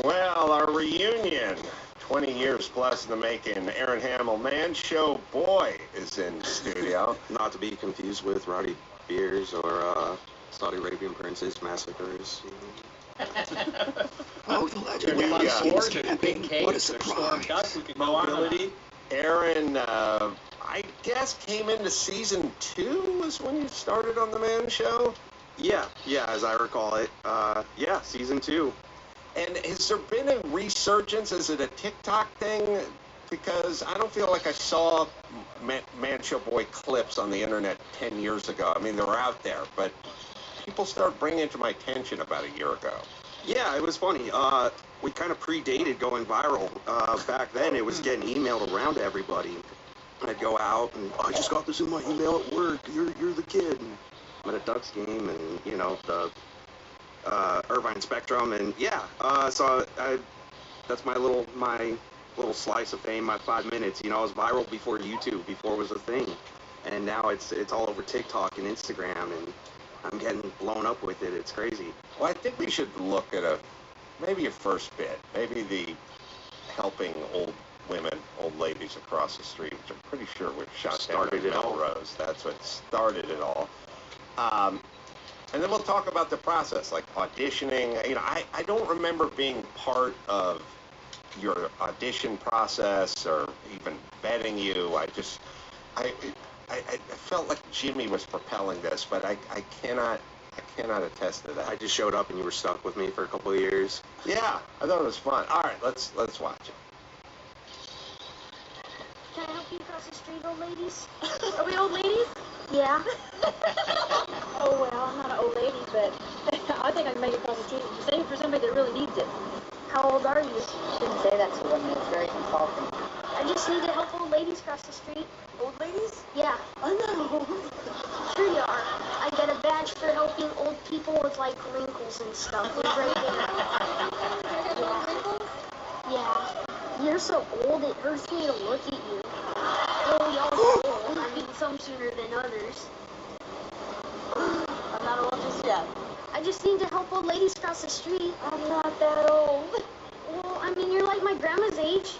S1: Well, our reunion, 20 years plus in the making. Aaron Hamill, Man Show Boy, is in the studio.
S7: Not to be confused with Roddy Beers or Saudi Arabian Princess Massacres.
S3: Oh, the legend. Camping. What a surprise.
S4: Mobility.
S1: Aaron, I guess came into season 2 was when you started on the Man Show?
S7: Yeah, as I recall it. Season 2.
S1: And has there been a resurgence? Is it a TikTok thing? Because I don't feel like I saw Man Show Boy clips on the internet 10 years ago. I mean, they were out there, but people started bringing it to my attention about a year ago.
S7: Yeah, it was funny. We kind of predated going viral. Back then, it was getting emailed around to everybody. I'd go out, and I just got this in my email at work. You're the kid. And I'm at a Ducks game, and, the Irvine Spectrum, and so I that's my little slice of fame, my 5 minutes. You know, I was viral before YouTube, before it was a thing, and now it's all over TikTok and Instagram, and I'm getting blown up with it. It's crazy.
S1: Well, I think we should look at maybe a first bit, maybe the helping old women, old ladies across the street, which I'm pretty sure was shot down in Melrose. That's what started it all. And then we'll talk about the process, like auditioning. You know, I don't remember being part of your audition process or even vetting you. I felt like Jimmy was propelling this, but I cannot attest to that.
S7: I just showed up and you were stuck with me for a couple of years.
S1: Yeah, I thought it was fun. All right, let's watch it.
S8: Can I help you across the street, old ladies? Are we old ladies? Yeah. Oh, well, I'm not an old lady, but I think I can make it across the street. Save for somebody that really needs it. How old are you?
S9: Shouldn't say that to women. It's very insulting.
S8: I just need to help old ladies cross the street.
S9: Old ladies?
S8: Yeah.
S9: Oh, no.
S8: Sure you are. I get a badge for helping old people with, like, wrinkles and stuff. It's right there. Yeah. You're so old, it hurts me to look at you. Oh, y'all are old. I mean, some sooner than others.
S9: I'm not old just yet.
S8: I just need to help old ladies cross the street. I'm not that old. Well, I mean, you're like my grandma's age.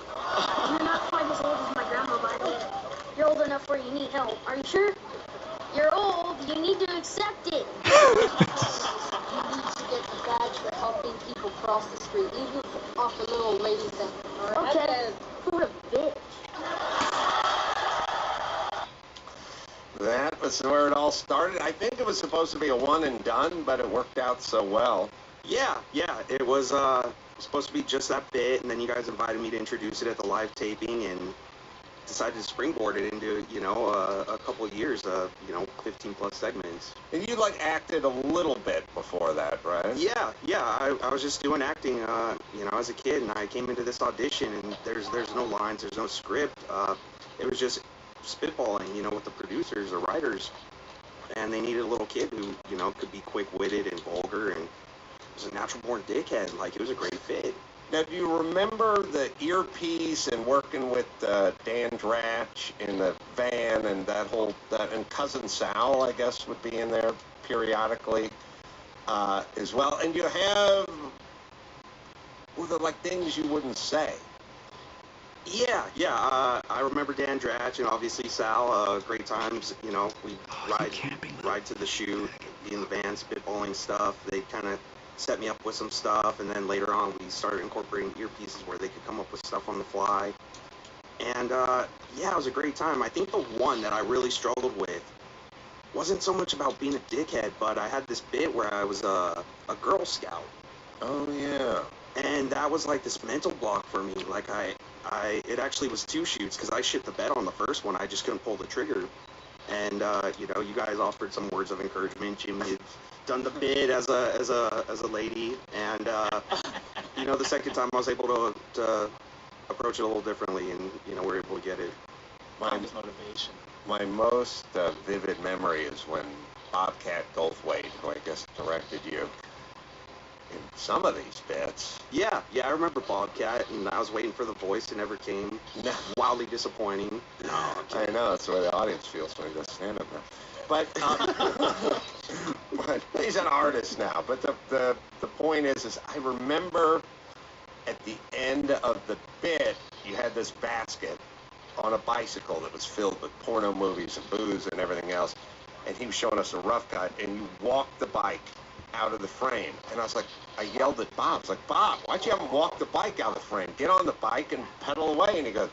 S8: You're not quite as old as my grandma, by the way. You're old enough where you need help. Are you sure? You're old. You need to accept it.
S9: You need to get the badge for helping people cross the street. Leave you off the little old lady thing.
S8: Okay. What a bitch.
S1: That was where it all started. I think it was supposed to be a one and done, but it worked out so well.
S7: Yeah, it was supposed to be just that bit, and then you guys invited me to introduce it at the live taping, and decided to springboard it into, you know, a couple of years, 15 plus segments.
S1: And you like acted a little bit before that, right?
S7: Yeah, I was just doing acting, as a kid, and I came into this audition, and there's no lines, there's no script. It was just spitballing, with the producers or writers, and they needed a little kid who, could be quick-witted and vulgar, and was a natural-born dickhead. Like, it was a great fit.
S1: Now, do you remember the earpiece and working with Dan Dratch in the van and and Cousin Sal, I guess, would be in there periodically as well? And you have, things you wouldn't say.
S7: Yeah. I remember Dan Dratch and obviously Sal. Great times. We'd ride to the shoot, be in the van, spitballing stuff. They kind of set me up with some stuff, and then later on we started incorporating earpieces where they could come up with stuff on the fly. And it was a great time. I think the one that I really struggled with wasn't so much about being a dickhead, but I had this bit where I was a Girl Scout.
S1: Oh yeah. And
S7: that was like this mental block for me. Like it actually was 2 shoots because I shit the bed on the first one. I just couldn't pull the trigger. And you guys offered some words of encouragement. Jimmy had done the bid as a lady, and the second time I was able to approach it a little differently, and we're able to get it.
S4: Motivation.
S1: My most vivid memory is when Bobcat Goldthwait, who I guess directed you in some of these bits.
S7: Yeah, I remember Bobcat, and I was waiting for the voice, it never came. Wildly disappointing.
S1: No, I know, that's the way the audience feels when he does stand-up now. But, but he's an artist now. But the point is I remember at the end of the bit, you had this basket on a bicycle that was filled with porno movies and booze and everything else, and he was showing us a rough cut, and you walked the bike out of the frame. And I yelled at Bob. I was like, Bob, why'd you have him walk the bike out of the frame? Get on the bike and pedal away. And he goes,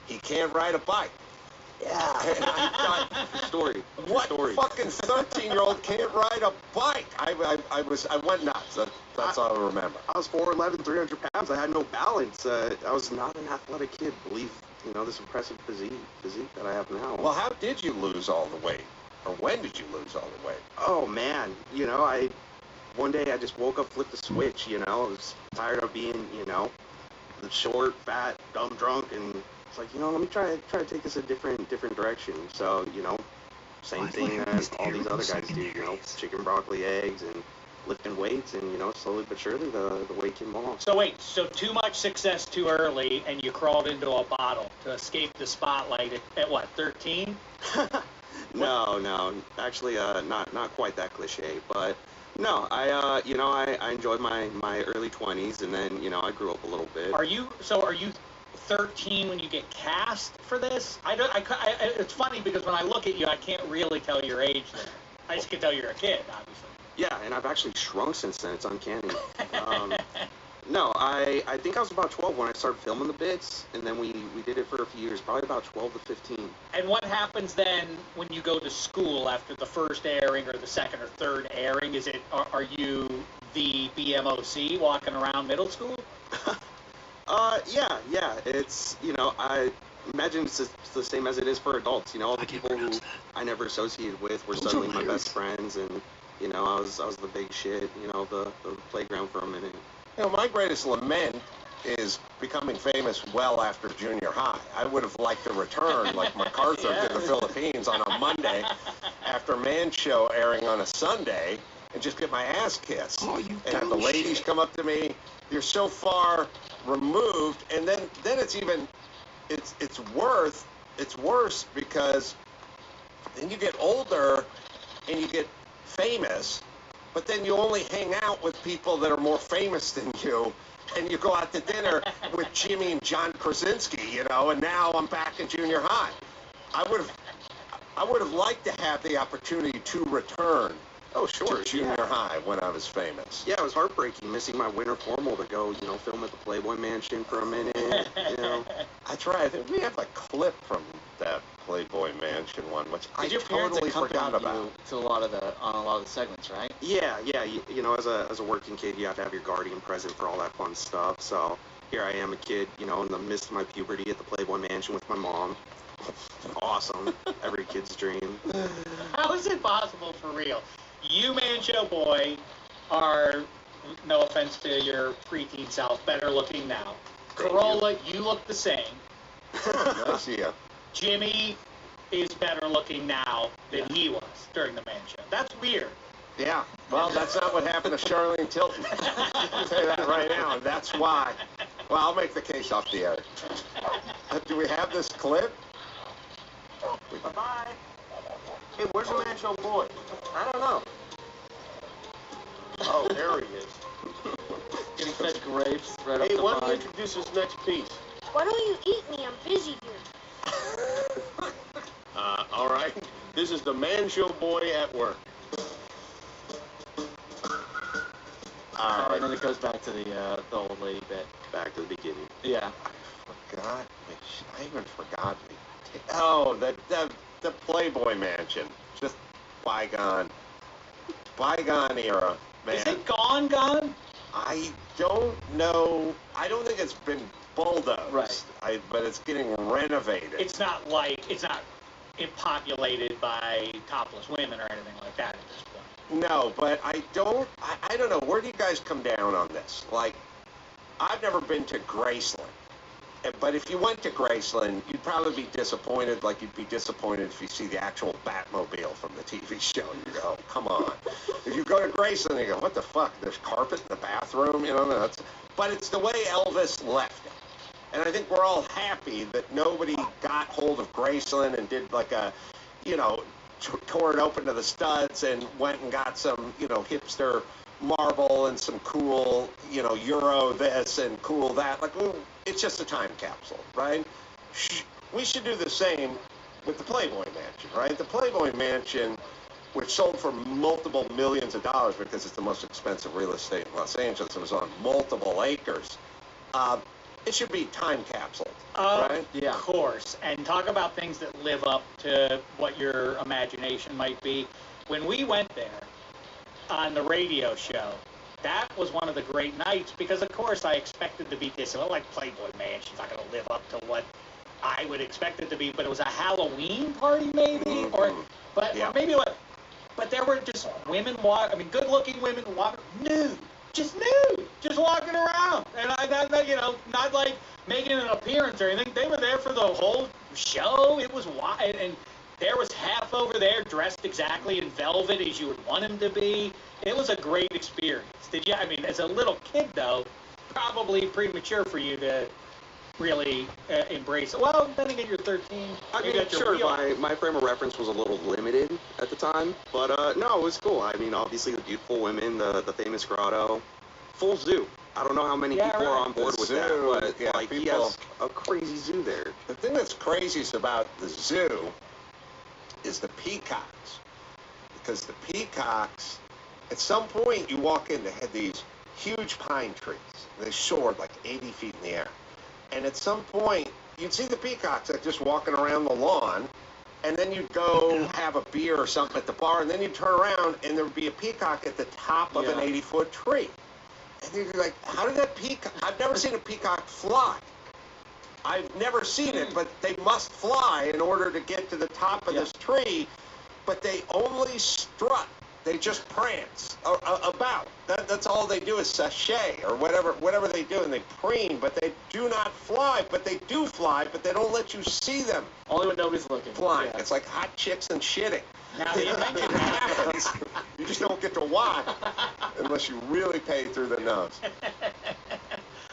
S1: he can't ride a bike. Yeah. And I thought,
S7: story.
S1: What fucking 13-year-old can't ride a bike? I went nuts. That's all I remember.
S7: I was 4'11", 300 pounds. I had no balance. I was not an athletic kid. Believe, this impressive physique that I have now.
S1: Well, how did you lose all the weight? Or when did you lose all the weight?
S7: Oh, man. One day I just woke up, flipped the switch, I was tired of being, the short, fat, dumb drunk, and it's like, let me try to take this a different direction. So, same thing as all these other guys do, chicken, broccoli, eggs, and lifting weights, and slowly but surely the weight came off.
S2: So wait, so too much success too early, and you crawled into a bottle to escape the spotlight at what, 13?
S7: No, actually, not quite that cliche, but no, I enjoyed my early 20s, and then I grew up a little bit.
S2: Are you 13 when you get cast for this? It's funny because when I look at you, I can't really tell your age there. I just can tell you're a kid, obviously.
S7: Yeah, and I've actually shrunk since then. It's uncanny. No, I think I was about 12 when I started filming the bits, and then we did it for a few years, probably about 12 to 15.
S2: And what happens then when you go to school after the first airing or the second or third airing? Are you the BMOC walking around middle school?
S7: Yeah. It's, I imagine it's the same as it is for adults. All the people who I never associated with were suddenly my best friends, and, I was the big shit, the playground for a minute.
S1: My greatest lament is becoming famous well after junior high. I would have liked to return like MacArthur to the Philippines on a Monday after Man Show airing on a Sunday and just get my ass kissed. And have the ladies come up to me. You're so far removed, and then it's worse because then you get older and you get famous, but then you only hang out with people that are more famous than you, and you go out to dinner with Jimmy and John Krasinski, and now I'm back in junior high. I would have liked to have the opportunity to return.
S7: Oh, sure.
S1: To junior high when I was famous.
S7: Yeah, it was heartbreaking missing my winter formal to go, film at the Playboy Mansion for a minute,
S1: That's right. I think we have a clip from that Playboy Mansion one, which I totally forgot about.
S4: To on a lot of the segments, right?
S7: Yeah. As a working kid, you have to have your guardian present for all that fun stuff. So here I am, a kid, in the midst of my puberty at the Playboy Mansion with my mom. Awesome. Every kid's dream.
S2: How is it possible for real? You, Man Show Boy, are, no offense to your preteen self, better looking now. Carolla, you look the same.
S1: Nice, yeah.
S2: Jimmy is better looking now than he was during the Man Show. That's weird.
S1: Yeah. Well, that's not what happened to Charlene Tilton. I'll say that right now, and that's why. Well, I'll make the case off the air. Do we have this clip?
S7: Bye-bye. Hey, where's the Man Show Boy? I don't know.
S1: Oh, there he is.
S4: Getting fed grapes right
S1: Hey,
S4: off the
S1: why don't you
S4: vine.
S1: introduce this next piece?
S8: Why don't you eat me? I'm busy here.
S1: All right. This is the Man Show Boy at work.
S4: And then it goes back to the old lady bit.
S7: Back to the beginning.
S4: Yeah.
S1: God, I even forgot. Oh, the Playboy Mansion. Just bygone era, man.
S2: Is it gone?
S1: I don't know. I don't think it's been bulldozed.
S2: Right.
S1: But it's getting renovated.
S2: It's not populated by topless women or anything like that at this point.
S1: No, but I don't know. Where do you guys come down on this? Like, I've never been to Graceland. But if you went to Graceland, you'd probably be disappointed, like you'd be disappointed if you see the actual Batmobile from the TV show. You go, come on. If you go to Graceland, you go, what the fuck? There's carpet in the bathroom? But it's the way Elvis left it. And I think we're all happy that nobody got hold of Graceland and did like a, tore it open to the studs and went and got some, hipster marble and some cool, Euro this and cool that. Like, it's just a time capsule, right? We should do the same with the Playboy Mansion, right? The Playboy Mansion, which sold for multiple millions of dollars because it's the most expensive real estate in Los Angeles. It was on multiple acres. It should be time capsuled, right?
S2: Yeah. Of course. And talk about things that live up to what your imagination might be. When we went there on the radio show, that was one of the great nights because, of course, I expected to be this. Well, like Playboy Mansion's not going to live up to what I would expect it to be, but it was a Halloween party maybe,
S1: Mm-hmm.
S2: or maybe what. But there were just women good-looking women nude, just walking around, and not like making an appearance or anything. They were there for the whole show. It was wild, and there was half over there dressed exactly in velvet as you would want him to be. It was a great experience. Did you? I mean, as a little kid, though, probably premature for you to really embrace it. Well, then again, you're 13.
S7: I mean, sure, my frame of reference was a little limited at the time, but no, it was cool. I mean, obviously the beautiful women, the famous grotto, full zoo. I don't know how many people are on board with that, but like he has a crazy zoo there.
S1: The thing that's craziest about the zoo is the peacocks, because the peacocks, at some point you walk in, they had these huge pine trees. They soared like 80 feet in the air. And at some point, you'd see the peacocks like just walking around the lawn, and then you'd go have a beer or something at the bar, and then you'd turn around, and there would be a peacock at the top of an 80-foot tree. And you're like, how did that peacock... I've never seen a peacock fly. I've never seen it, but they must fly in order to get to the top of this tree, but they only strut. They just prance about. That's all they do is sashay or whatever they do, and they preen, but they do not fly. But they do fly, but they don't let you see them.
S4: Only when nobody's looking.
S1: Flying. Yeah. It's like hot chicks and shitting.
S2: Now that you mention that,
S1: you just don't get to watch unless you really pay through the nose.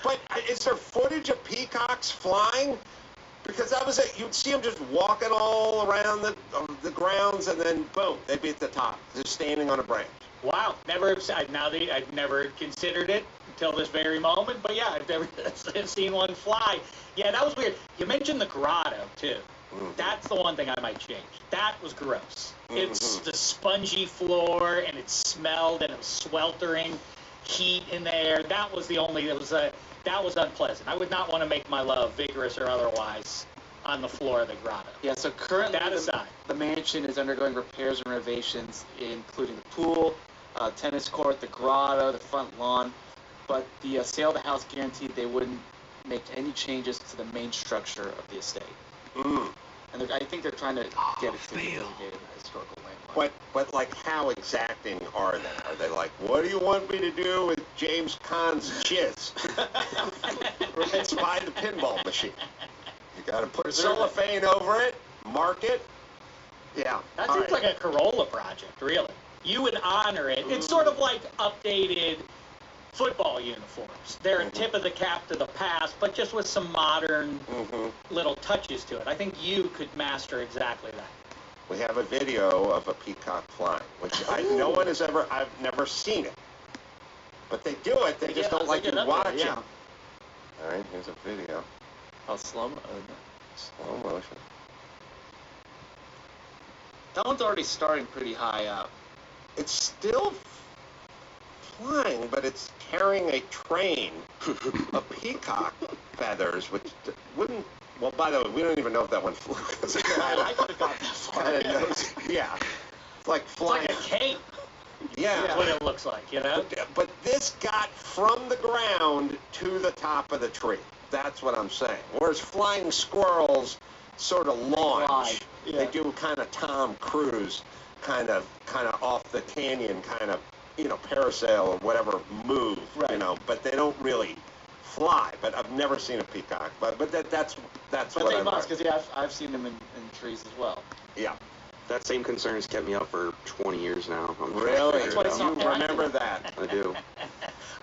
S1: But is there footage of peacocks flying? Because that was it. You'd see them just walking all around the grounds, and then boom, they'd be at the top, just standing on a branch.
S2: Wow, I've never considered it until this very moment. But yeah, I've never seen one fly. Yeah, that was weird. You mentioned the grotto too. Mm-hmm. That's the one thing I might change. That was gross. Mm-hmm. It's the spongy floor, and it smelled, and it was sweltering heat in there. That was the only. That was unpleasant. I would not want to make my love, vigorous or otherwise, on the floor of the grotto.
S4: Yeah, so currently
S2: that aside,
S4: the mansion is undergoing repairs and renovations, including the pool, tennis court, the grotto, the front lawn. But the sale of the house guaranteed they wouldn't make any changes to the main structure of the estate.
S1: Mm.
S4: And I think they're trying to get it to be designated a historical landmark.
S1: But like, how exacting are they? Are they like, what do you want me to do with James Caan's jizz? Let's buy the pinball machine. You got to put cellophane over it, mark it. Yeah.
S2: That seems like a Carolla project, really. You would honor it. It's sort of like updated football uniforms. They're a tip of the cap to the past, but just with some modern little touches to it. I think you could master exactly that.
S1: We have a video of a peacock flying, which no one has ever, I've never seen it. But they do it, they just don't like you watching. Yeah. All right, here's a video.
S4: Oh, slow
S1: motion.
S4: That one's already starting pretty high up.
S1: It's still flying, but it's carrying a train of peacock feathers, which wouldn't. Well, by the way, we don't even know if that one flew.
S2: I could have got that far.
S1: Yeah, it's like flying.
S2: It's like a cape.
S1: Yeah,
S2: that's what it looks like, you know.
S1: But this got from the ground to the top of the tree. That's what I'm saying. Whereas flying squirrels sort of launch. Yeah. They do kind of Tom Cruise, kind of off the canyon, kind of, parasail or whatever move, but they don't really fly. But I've never seen a peacock. But that's
S4: but
S1: what
S4: they
S1: I
S4: must, because I've seen them in trees as well.
S1: Yeah.
S7: That same concern has kept me up for 20 years now.
S1: Really? That's what you remember that.
S7: I do.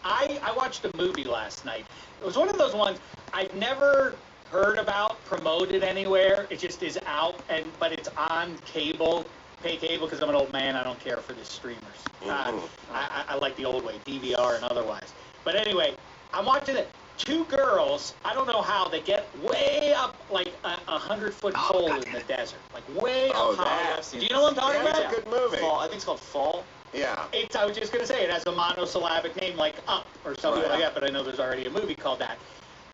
S2: I watched a movie last night. It was one of those ones I've never heard about, promoted anywhere. It just is out, but it's on cable. Pay cable because I'm an old man. I don't care for the streamers. I like the old way, DVR and otherwise. But anyway, I'm watching it. Two girls, I don't know how, they get way up like a 100-foot pole in the desert. Like way up high. Do you know what I'm talking about?
S1: It's a good movie.
S4: Fall. I think it's called Fall.
S1: Yeah.
S2: I was just going to say, it has a monosyllabic name like Up or something like that, but I know there's already a movie called that.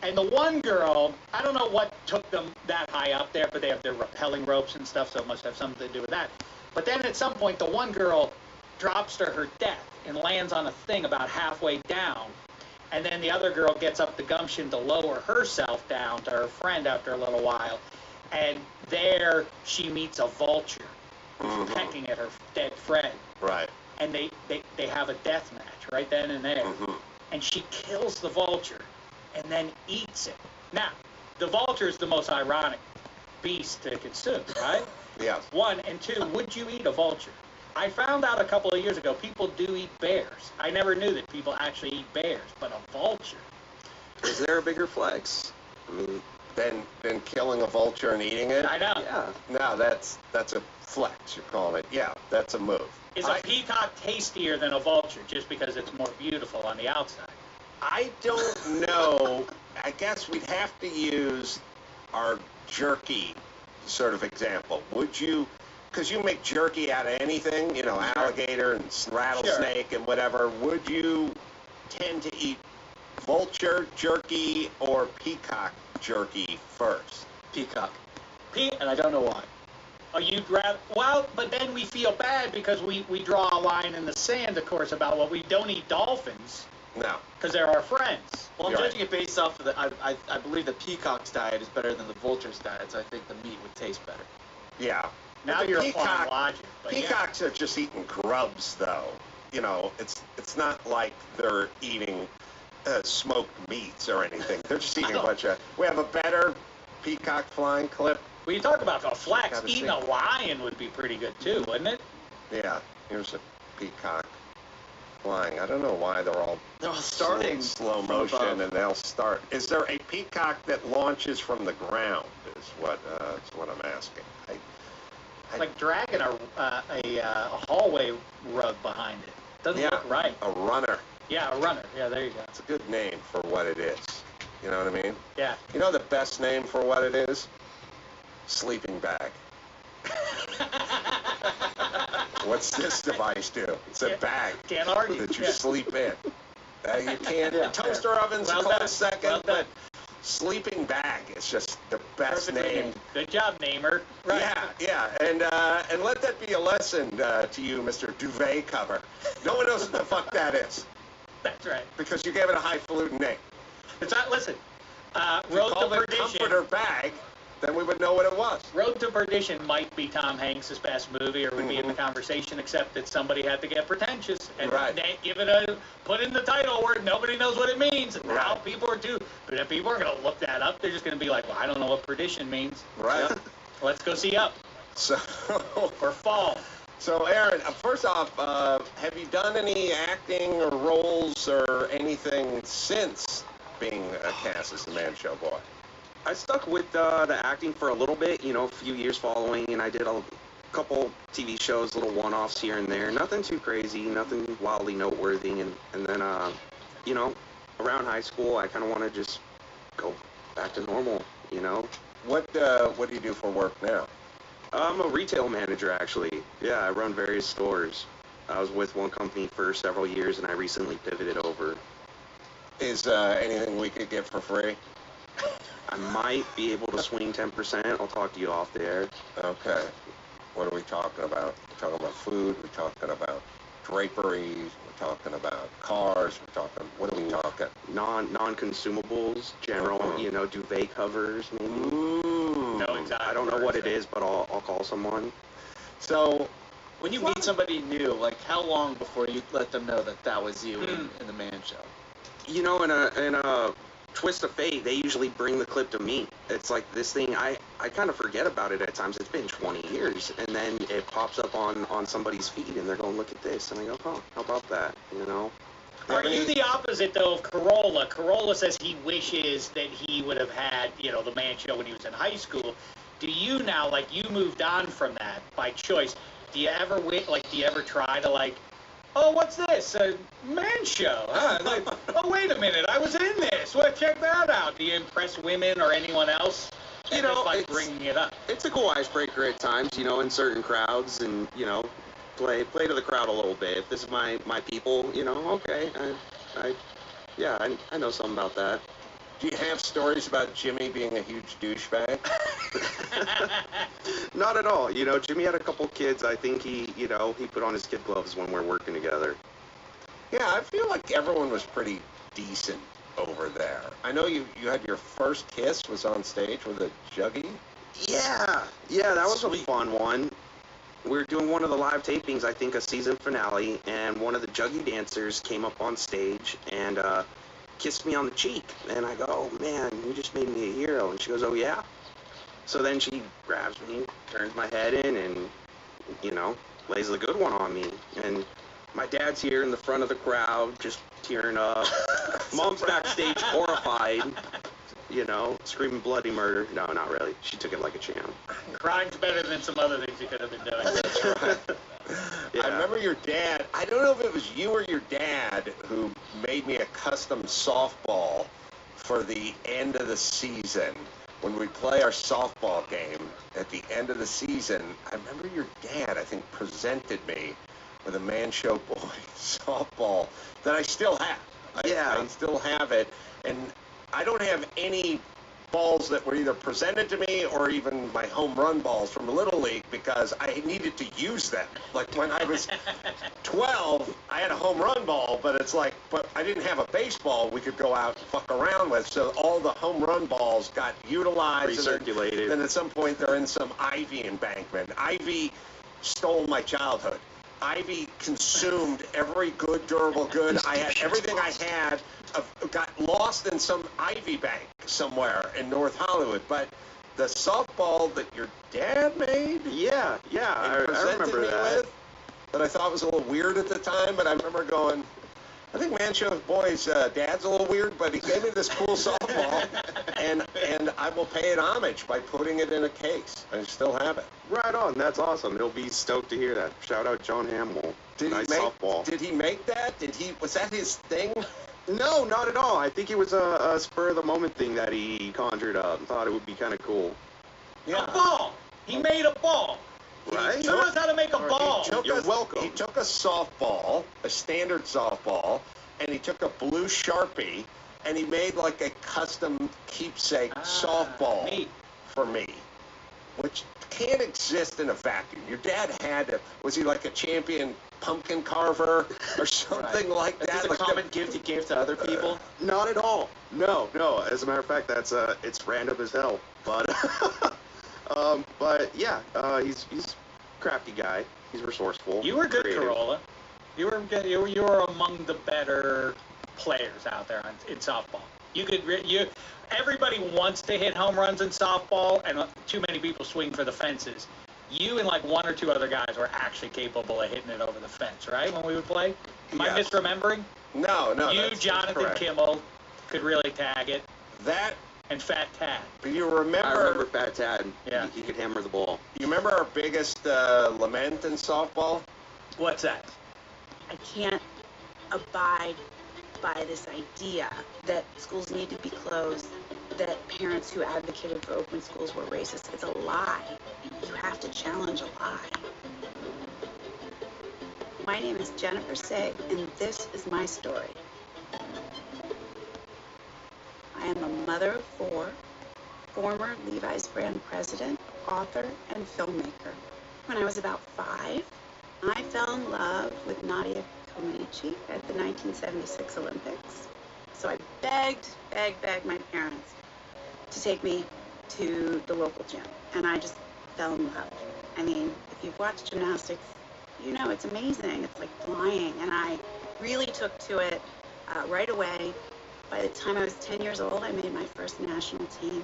S2: And the one girl, I don't know what took them that high up there, but they have their rappelling ropes and stuff, so it must have something to do with that. But then at some point, the one girl drops to her death and lands on a thing about halfway down. And then the other girl gets up the gumption to lower herself down to her friend after a little while. And there she meets a vulture who's pecking at her dead friend.
S1: Right.
S2: And they have a death match right then and there. And she kills the vulture and then eats it. Now, the vulture is the most ironic beast to consume, right?
S1: Yes.
S2: One, and two, would you eat a vulture? I found out a couple of years ago people do eat bears. I never knew that people actually eat bears, but a vulture.
S7: Is there a bigger flex? I mean,
S1: Than killing a vulture and eating it?
S2: I know.
S7: yeah.
S1: No, that's a flex, you're calling it. Yeah, that's a move.
S2: Is a peacock tastier than a vulture just because it's more beautiful on the outside?
S1: I don't know. I guess we'd have to use our jerky sort of example. Would you, because you make jerky out of anything, you know, alligator and rattlesnake and whatever, would you tend to eat vulture jerky or peacock jerky first?
S4: Peacock. And I don't know why.
S2: Oh, you'd rather, well, but then we feel bad because we draw a line in the sand, of course, about what we don't eat dolphins.
S1: No.
S2: Because they're our friends.
S4: Well, I'm
S1: You're
S4: judging it based off of the. I believe the peacock's diet is better than the vulture's diet, so I think the meat would taste better.
S1: Yeah.
S2: Now
S1: But
S2: you're applying logic. But
S1: peacocks are just eating grubs, though. You know, it's not like they're eating smoked meats or anything. They're just eating a bunch of. We have a better peacock flying clip.
S2: When you talk about a flex,
S1: Gotta
S2: eating
S1: see.
S2: a lion would be pretty good too, wouldn't it?
S1: Yeah. Here's a peacock flying. I don't know why they're all
S4: Starting
S1: slow
S4: from
S1: motion
S4: above.
S1: and they'll start. Is there a peacock that launches from the ground? Is what I'm asking.
S2: It's like dragging a hallway rug behind it. Doesn't look right.
S1: A runner.
S2: Yeah, a runner. Yeah, there you go.
S1: It's a good name for what it is. You know what I mean?
S2: Yeah.
S1: You know the best name for what it is? Sleeping bag. What's this device do? It's a bag
S2: Can't argue.
S1: that you
S2: Yeah.
S1: sleep in. You can't.
S2: Yeah.
S1: Toaster oven's
S2: Well
S1: a close
S2: done.
S1: second,
S2: Well done.
S1: but sleeping bag is just the best
S2: Perfect
S1: name.
S2: Good job, namer. Right.
S1: Yeah, and let that be a lesson to you, Mr. Duvet Cover. No one knows what the fuck that is
S2: That's right.
S1: because you gave it a highfalutin name.
S2: It's not. Listen.
S1: If you
S2: Road to
S1: called it
S2: Perdition.
S1: comforter bag, then we would know what it was.
S2: Road to Perdition might be Tom Hanks' best movie, or would be in the conversation, except that somebody had to get pretentious and
S1: Right.
S2: put in the title where nobody knows what it means. And now
S1: Right.
S2: people are going to look that up. They're just going to be like, well, I don't know what perdition means.
S1: Right.
S2: Let's go see Up
S1: So,
S2: or Fall.
S1: so Aaron, first off, have you done any acting or roles or anything since being cast as the Man Show Boy?
S7: I stuck with the acting for a little bit, you know, a few years following, and I did a couple TV shows, little one-offs here and there. Nothing too crazy, nothing wildly noteworthy. And then, you know, around high school, I kind of want to just go back to normal, you know.
S1: What do you do for work now?
S7: I'm a retail manager, actually. Yeah, I run various stores. I was with one company for several years, and I recently pivoted over.
S1: Is anything we could get for free?
S7: I might be able to swing 10%. I'll talk to you off the air.
S1: Okay. What are we talking about? We're talking about food. We're talking about draperies. We're talking about cars. We're talking. What are we talking?
S7: Non-consumables, general, you know, duvet covers, maybe.
S1: Ooh.
S2: No, exactly.
S7: I don't know what it is, but I'll call someone.
S1: So,
S4: When you meet somebody new, like how long before you let them know that was you in the Man Show?
S7: You know, in a twist of fate, they usually bring the clip to me. It's like this thing, I kind of forget about it at times. It's been 20 years, and then it pops up on somebody's feed, and they're going, look at this, and I go, oh, how about that, you know?
S2: Are you the opposite, though, of Carolla? Carolla says he wishes that he would have had, you know, the Man Show when he was in high school. Do you now, like, you moved on from that by choice? Do you ever try to, like, oh, what's this? A Man Show, huh? Like, oh, wait a minute, I was in this. Well, check that out. Do you impress women or anyone else?
S7: You know,
S2: just by
S7: it's-
S2: bringing it up.
S7: It's a cool icebreaker at times, you know, in certain crowds, and, you know, play to the crowd a little bit. If this is my people, you know, okay, I know something about that.
S1: do you have stories about Jimmy being a huge douchebag?
S7: Not at all. You know, Jimmy had a couple kids. I think he put on his kid gloves when we're working together.
S1: Yeah, I feel like everyone was pretty decent over there. I know you had your first kiss was on stage with a juggie.
S7: Yeah, that was a fun one. We were doing one of the live tapings, I think a season finale, and one of the juggy dancers came up on stage and kissed me on the cheek. And I go, oh, man, you just made me a hero. And she goes, oh, yeah? So then she grabs me, turns my head in, and, you know, lays the good one on me. And my dad's here in the front of the crowd, just tearing up. Mom's backstage horrified, you know, screaming bloody murder. No, not really. She took it like a champ.
S2: Crying's better than some other things you could have been doing.
S1: That's right.
S7: Yeah.
S1: I remember your dad, I don't know if it was you or your dad who made me a custom softball for the end of the season. When we play our softball game at the end of the season, I remember your dad, I think, presented me with a Man Show Boy softball that I still have. I still have it, and I don't have any balls that were either presented to me or even my home run balls from Little League because I needed to use them. Like when I was 12, I had a home run ball, but I didn't have a baseball we could go out and fuck around with, so all the home run balls got utilized.
S7: Recirculated.
S1: Then at some point they're in some Ivy embankment. Ivy stole my childhood. Ivy consumed every good, durable good. I had everything I had got lost in some Ivy bank somewhere in North Hollywood. But the softball that your dad made,
S7: I remember that.
S1: That I thought was a little weird at the time, but I remember going, I think Man Show Boy's dad's a little weird, but he gave me this cool softball, and I will pay it homage by putting it in a case. I still have it.
S7: Right on. That's awesome. He'll be stoked to hear that. Shout out John Hamill. Nice softball.
S1: Did he make that? Was that his thing?
S7: No, not at all. I think it was a spur of the moment thing that he conjured up and thought it would be kind of cool.
S2: Yeah. A ball. He made a ball.
S7: Right?
S2: Show us how to make a ball.
S7: You're welcome.
S1: He took a softball, a standard softball, and he took a blue Sharpie, and he made like a custom keepsake softball for me, which can't exist in a vacuum. Your dad was he like a champion pumpkin carver or something like that?
S4: Is this a common gift he gave to other people?
S7: Not at all. No. As a matter of fact, that's it's random as hell. But yeah, he's a crafty guy. He's resourceful.
S2: You were good,
S7: creative.
S2: Carolla. You were among the better players out there in softball. Everybody wants to hit home runs in softball, and too many people swing for the fences. You and like one or two other guys were actually capable of hitting it over the fence, right? When we would play. Am I misremembering?
S1: No.
S2: You, Jonathan Kimmel, could really tag it.
S1: That.
S2: And Fat Tad.
S1: But you remember?
S7: I remember Fat Tad.
S2: Yeah.
S7: He could hammer the ball.
S1: You remember our biggest lament in softball?
S2: What's that?
S10: I can't abide by this idea that schools need to be closed, that parents who advocated for open schools were racist. It's a lie. You have to challenge a lie. My name is Jennifer Say, and this is my story. I am a mother of 4, former Levi's brand president, author, and filmmaker. When I was about 5, I fell in love with Nadia Comaneci at the 1976 Olympics. So I begged my parents to take me to the local gym, and I just fell in love. I mean, if you've watched gymnastics, you know it's amazing. It's like flying, and I really took to it right away. By the time I was 10 years old, I made my first national team.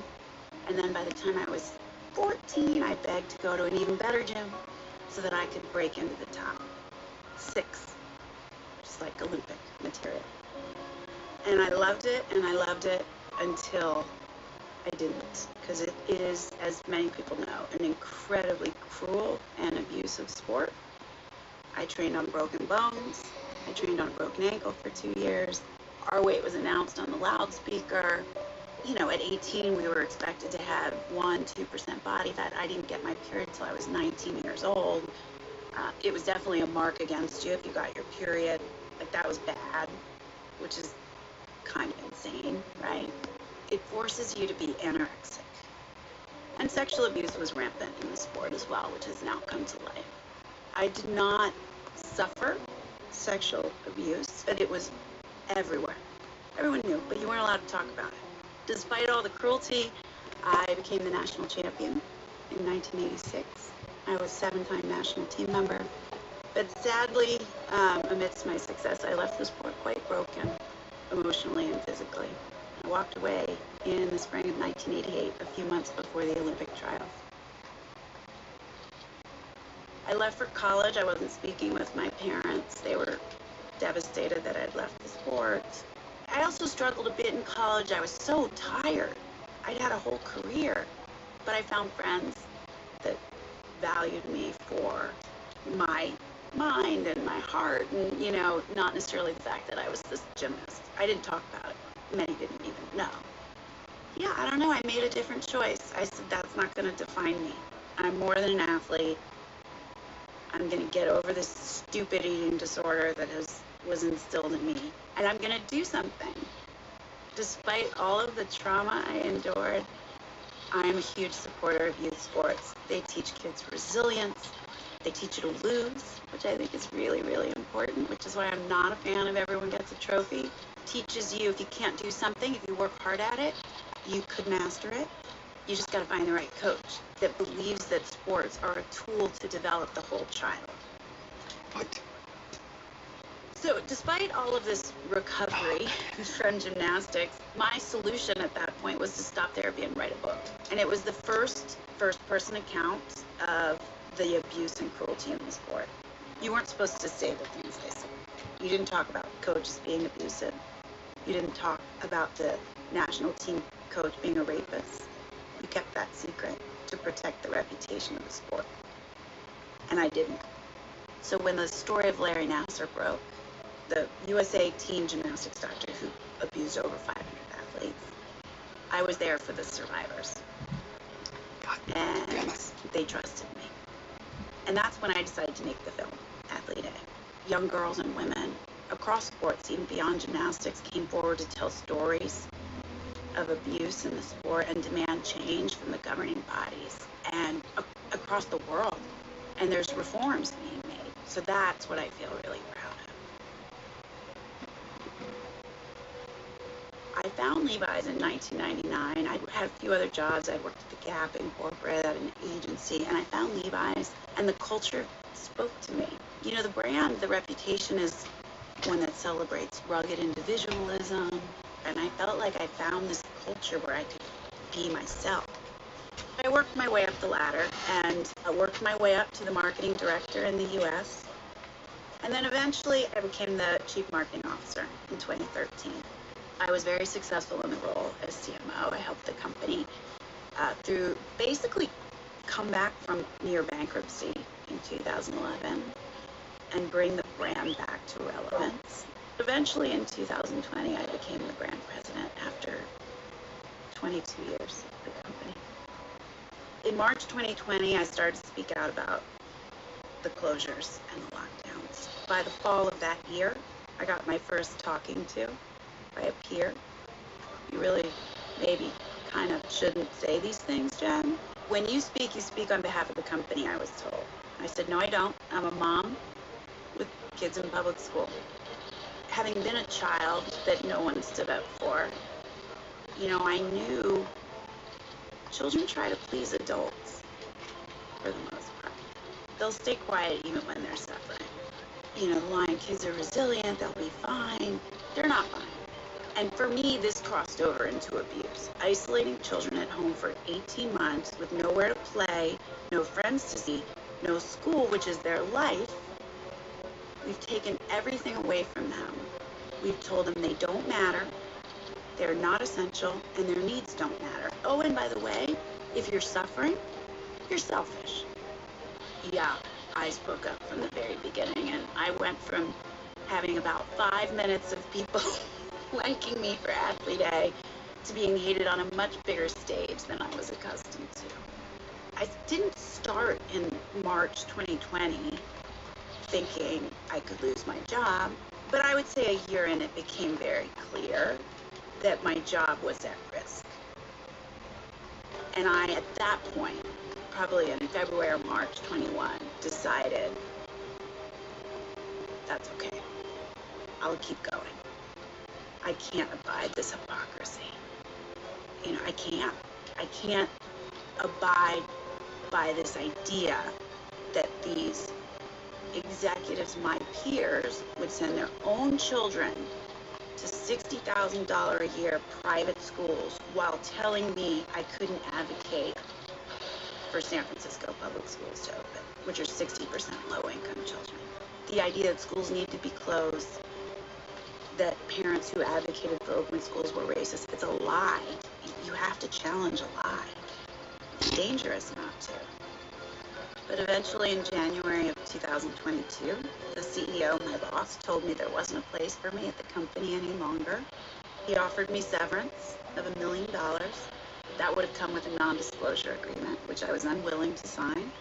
S10: And then by the time I was 14, I begged to go to an even better gym so that I could break into the top 6, just like Olympic material. And I loved it until I didn't, because it is, as many people know, an incredibly cruel and abusive sport. I trained on broken bones. I trained on a broken ankle for 2 years. Our weight was announced on the loudspeaker. You know, at 18, we were expected to have 1-2% body fat. I didn't get my period until I was 19 years old. It was definitely a mark against you if you got your period. Like, that was bad, which is kind of insane, right? It forces you to be anorexic. And sexual abuse was rampant in the sport as well, which has now come to light. I did not suffer sexual abuse, but it was everywhere. Everyone knew, but you weren't allowed to talk about it. Despite all the cruelty, I became the national champion in 1986. I was 7-time national team member. But sadly, amidst my success, I left the sport quite broken, emotionally and physically. I walked away in the spring of 1988, a few months before the Olympic trials. I left for college. I wasn't speaking with my parents. They were devastated that I'd left the sport. I also struggled a bit in college. I was so tired. I'd had a whole career, but I found friends that valued me for my mind and my heart and, you know, not necessarily the fact that I was this gymnast. I didn't talk about it. Many didn't even know. Yeah, I don't know. I made a different choice. I said, that's not going to define me. I'm more than an athlete. I'm going to get over this stupid eating disorder that was instilled in me, and I'm going to do something. Despite all of the trauma I endured, I am a huge supporter of youth sports. They teach kids resilience. They teach you to lose, which I think is really, really important, which is why I'm not a fan of everyone gets a trophy. Teaches you if you can't do something, if you work hard at it, you could master it. You just got to find the right coach that believes that sports are a tool to develop the whole child.
S3: What?
S10: So despite all of this recovery from gymnastics, my solution at that point was to stop therapy and write a book. And it was the first-person account of the abuse and cruelty in the sport. You weren't supposed to say the things they said. You didn't talk about coaches being abusive. You didn't talk about the national team coach being a rapist. You kept that secret to protect the reputation of the sport. And I didn't. So when the story of Larry Nassar broke, the USA teen gymnastics doctor who abused over 500 athletes, I was there for the survivors. And they trusted me. And that's when I decided to make the film, Athlete A. Young girls and women across sports, even beyond gymnastics, came forward to tell stories of abuse in the sport and demand change from the governing bodies and across the world. And there's reforms being made. So that's what I feel really proud of. I found Levi's in 1999. I had a few other jobs. I worked at the Gap in corporate, at an agency, and I found Levi's, and the culture spoke to me. You know, the brand, the reputation is one that celebrates rugged individualism, and I felt like I found this culture where I could be myself. I worked my way up the ladder, and I worked my way up to the marketing director in the U.S., and then eventually I became the chief marketing officer in 2013. I was very successful in the role as CMO. I helped the company through basically come back from near bankruptcy in 2011 and bring the brand back to relevance. Eventually in 2020, I became the brand president after 22 years of the company. In March 2020, I started to speak out about the closures and the lockdowns. By the fall of that year, I got my first talking to by a peer. You really maybe kind of shouldn't say these things, Jen. When you speak on behalf of the company, I was told. I said, no, I don't. I'm a mom with kids in public school. Having been a child that no one stood up for, you know, I knew children try to please adults for the most part. They'll stay quiet even when they're suffering. You know, the line, kids are resilient, they'll be fine. They're not fine. And for me, this crossed over into abuse. Isolating children at home for 18 months with nowhere to play, no friends to see, no school, which is their life. We've taken everything away from them. We've told them they don't matter, they're not essential, and their needs don't matter. Oh, and by the way, if you're suffering, you're selfish. Yeah, I spoke up from the very beginning, and I went from having about 5 minutes of people liking me for Athlete A to being hated on a much bigger stage than I was accustomed to. I didn't start in March 2020 thinking I could lose my job, but I would say a year in it became very clear that my job was at risk. And I, at that point, probably in February or March 21, decided that's okay. I'll keep going. I can't abide this hypocrisy. You know, I can't abide by this idea that these executives, my peers, would send their own children to $60,000 a year private schools while telling me I couldn't advocate for San Francisco public schools to open, which are 60% low-income children. The idea that schools need to be closed, that parents who advocated for open schools were racist, it's a lie. You have to challenge a lie. It's dangerous not to. But eventually in January of 2022, the CEO, my boss, told me there wasn't a place for me at the company any longer. He offered me severance of $1 million. That would have come with a non-disclosure agreement, which I was unwilling to sign.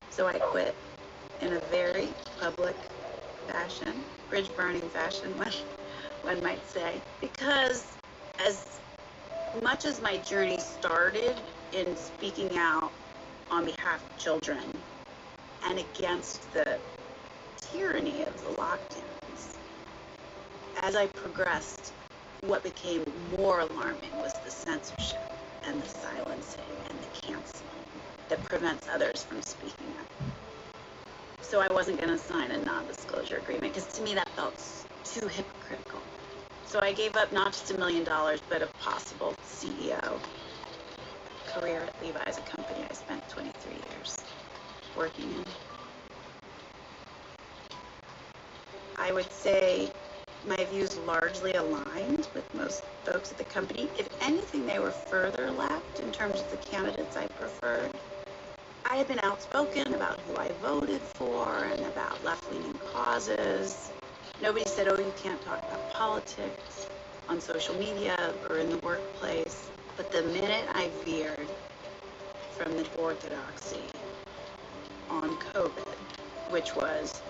S10: So I quit in a very public fashion, bridge-burning fashion, one might say, because as much as my journey started in speaking out on behalf of children and against the tyranny of the lockdowns, as I progressed, what became more alarming was the censorship and the silencing and the canceling that prevents others from speaking up. So I wasn't going to sign a non-disclosure agreement because to me that felt too hypocritical. So I gave up not just $1 million, but a possible CEO career at Levi's, a company I spent 23 years working in. I would say my views largely aligned with most folks at the company. If anything, they were further left in terms of the candidates I preferred. I had been outspoken about who I voted for and about left-leaning causes. Nobody said, oh, you can't talk about politics on social media or in the workplace. But the minute I veered from the orthodoxy on COVID, which was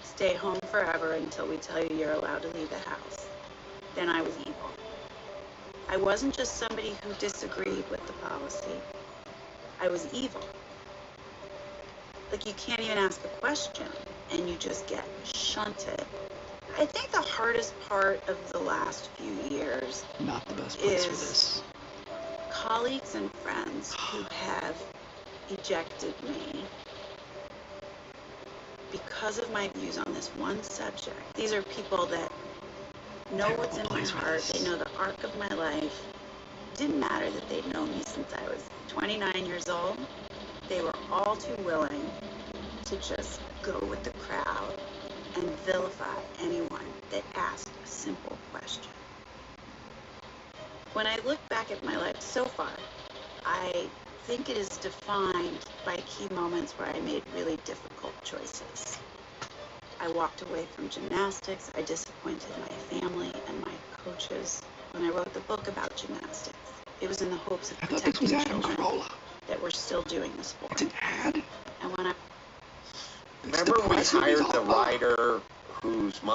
S10: stay home forever until we tell you you're allowed to leave the house, then I was evil. I wasn't just somebody who disagreed with the policy. I was evil. Like, you can't even ask a question and you just get shunted. I think the hardest part of the last few years
S3: Not the best place for
S10: is
S3: this.
S10: colleagues and friends who have ejected me because of my views on this one subject. These are people that know what's in my heart. They know the arc of my life. It didn't matter that they'd known me since I was 29 years old. They were all too willing to just go with the crowd and vilify anyone that asked a simple question. When I look back at my life so far, I think it is defined by key moments where I made really difficult choices. I walked away from gymnastics. I disappointed my family and my coaches. When I wrote the book about gymnastics, it was in the hopes of protecting
S3: Adam
S10: children
S3: Carolla.
S10: that were still doing the sport.
S3: It's an ad.
S1: Remember we hired the writer whose mom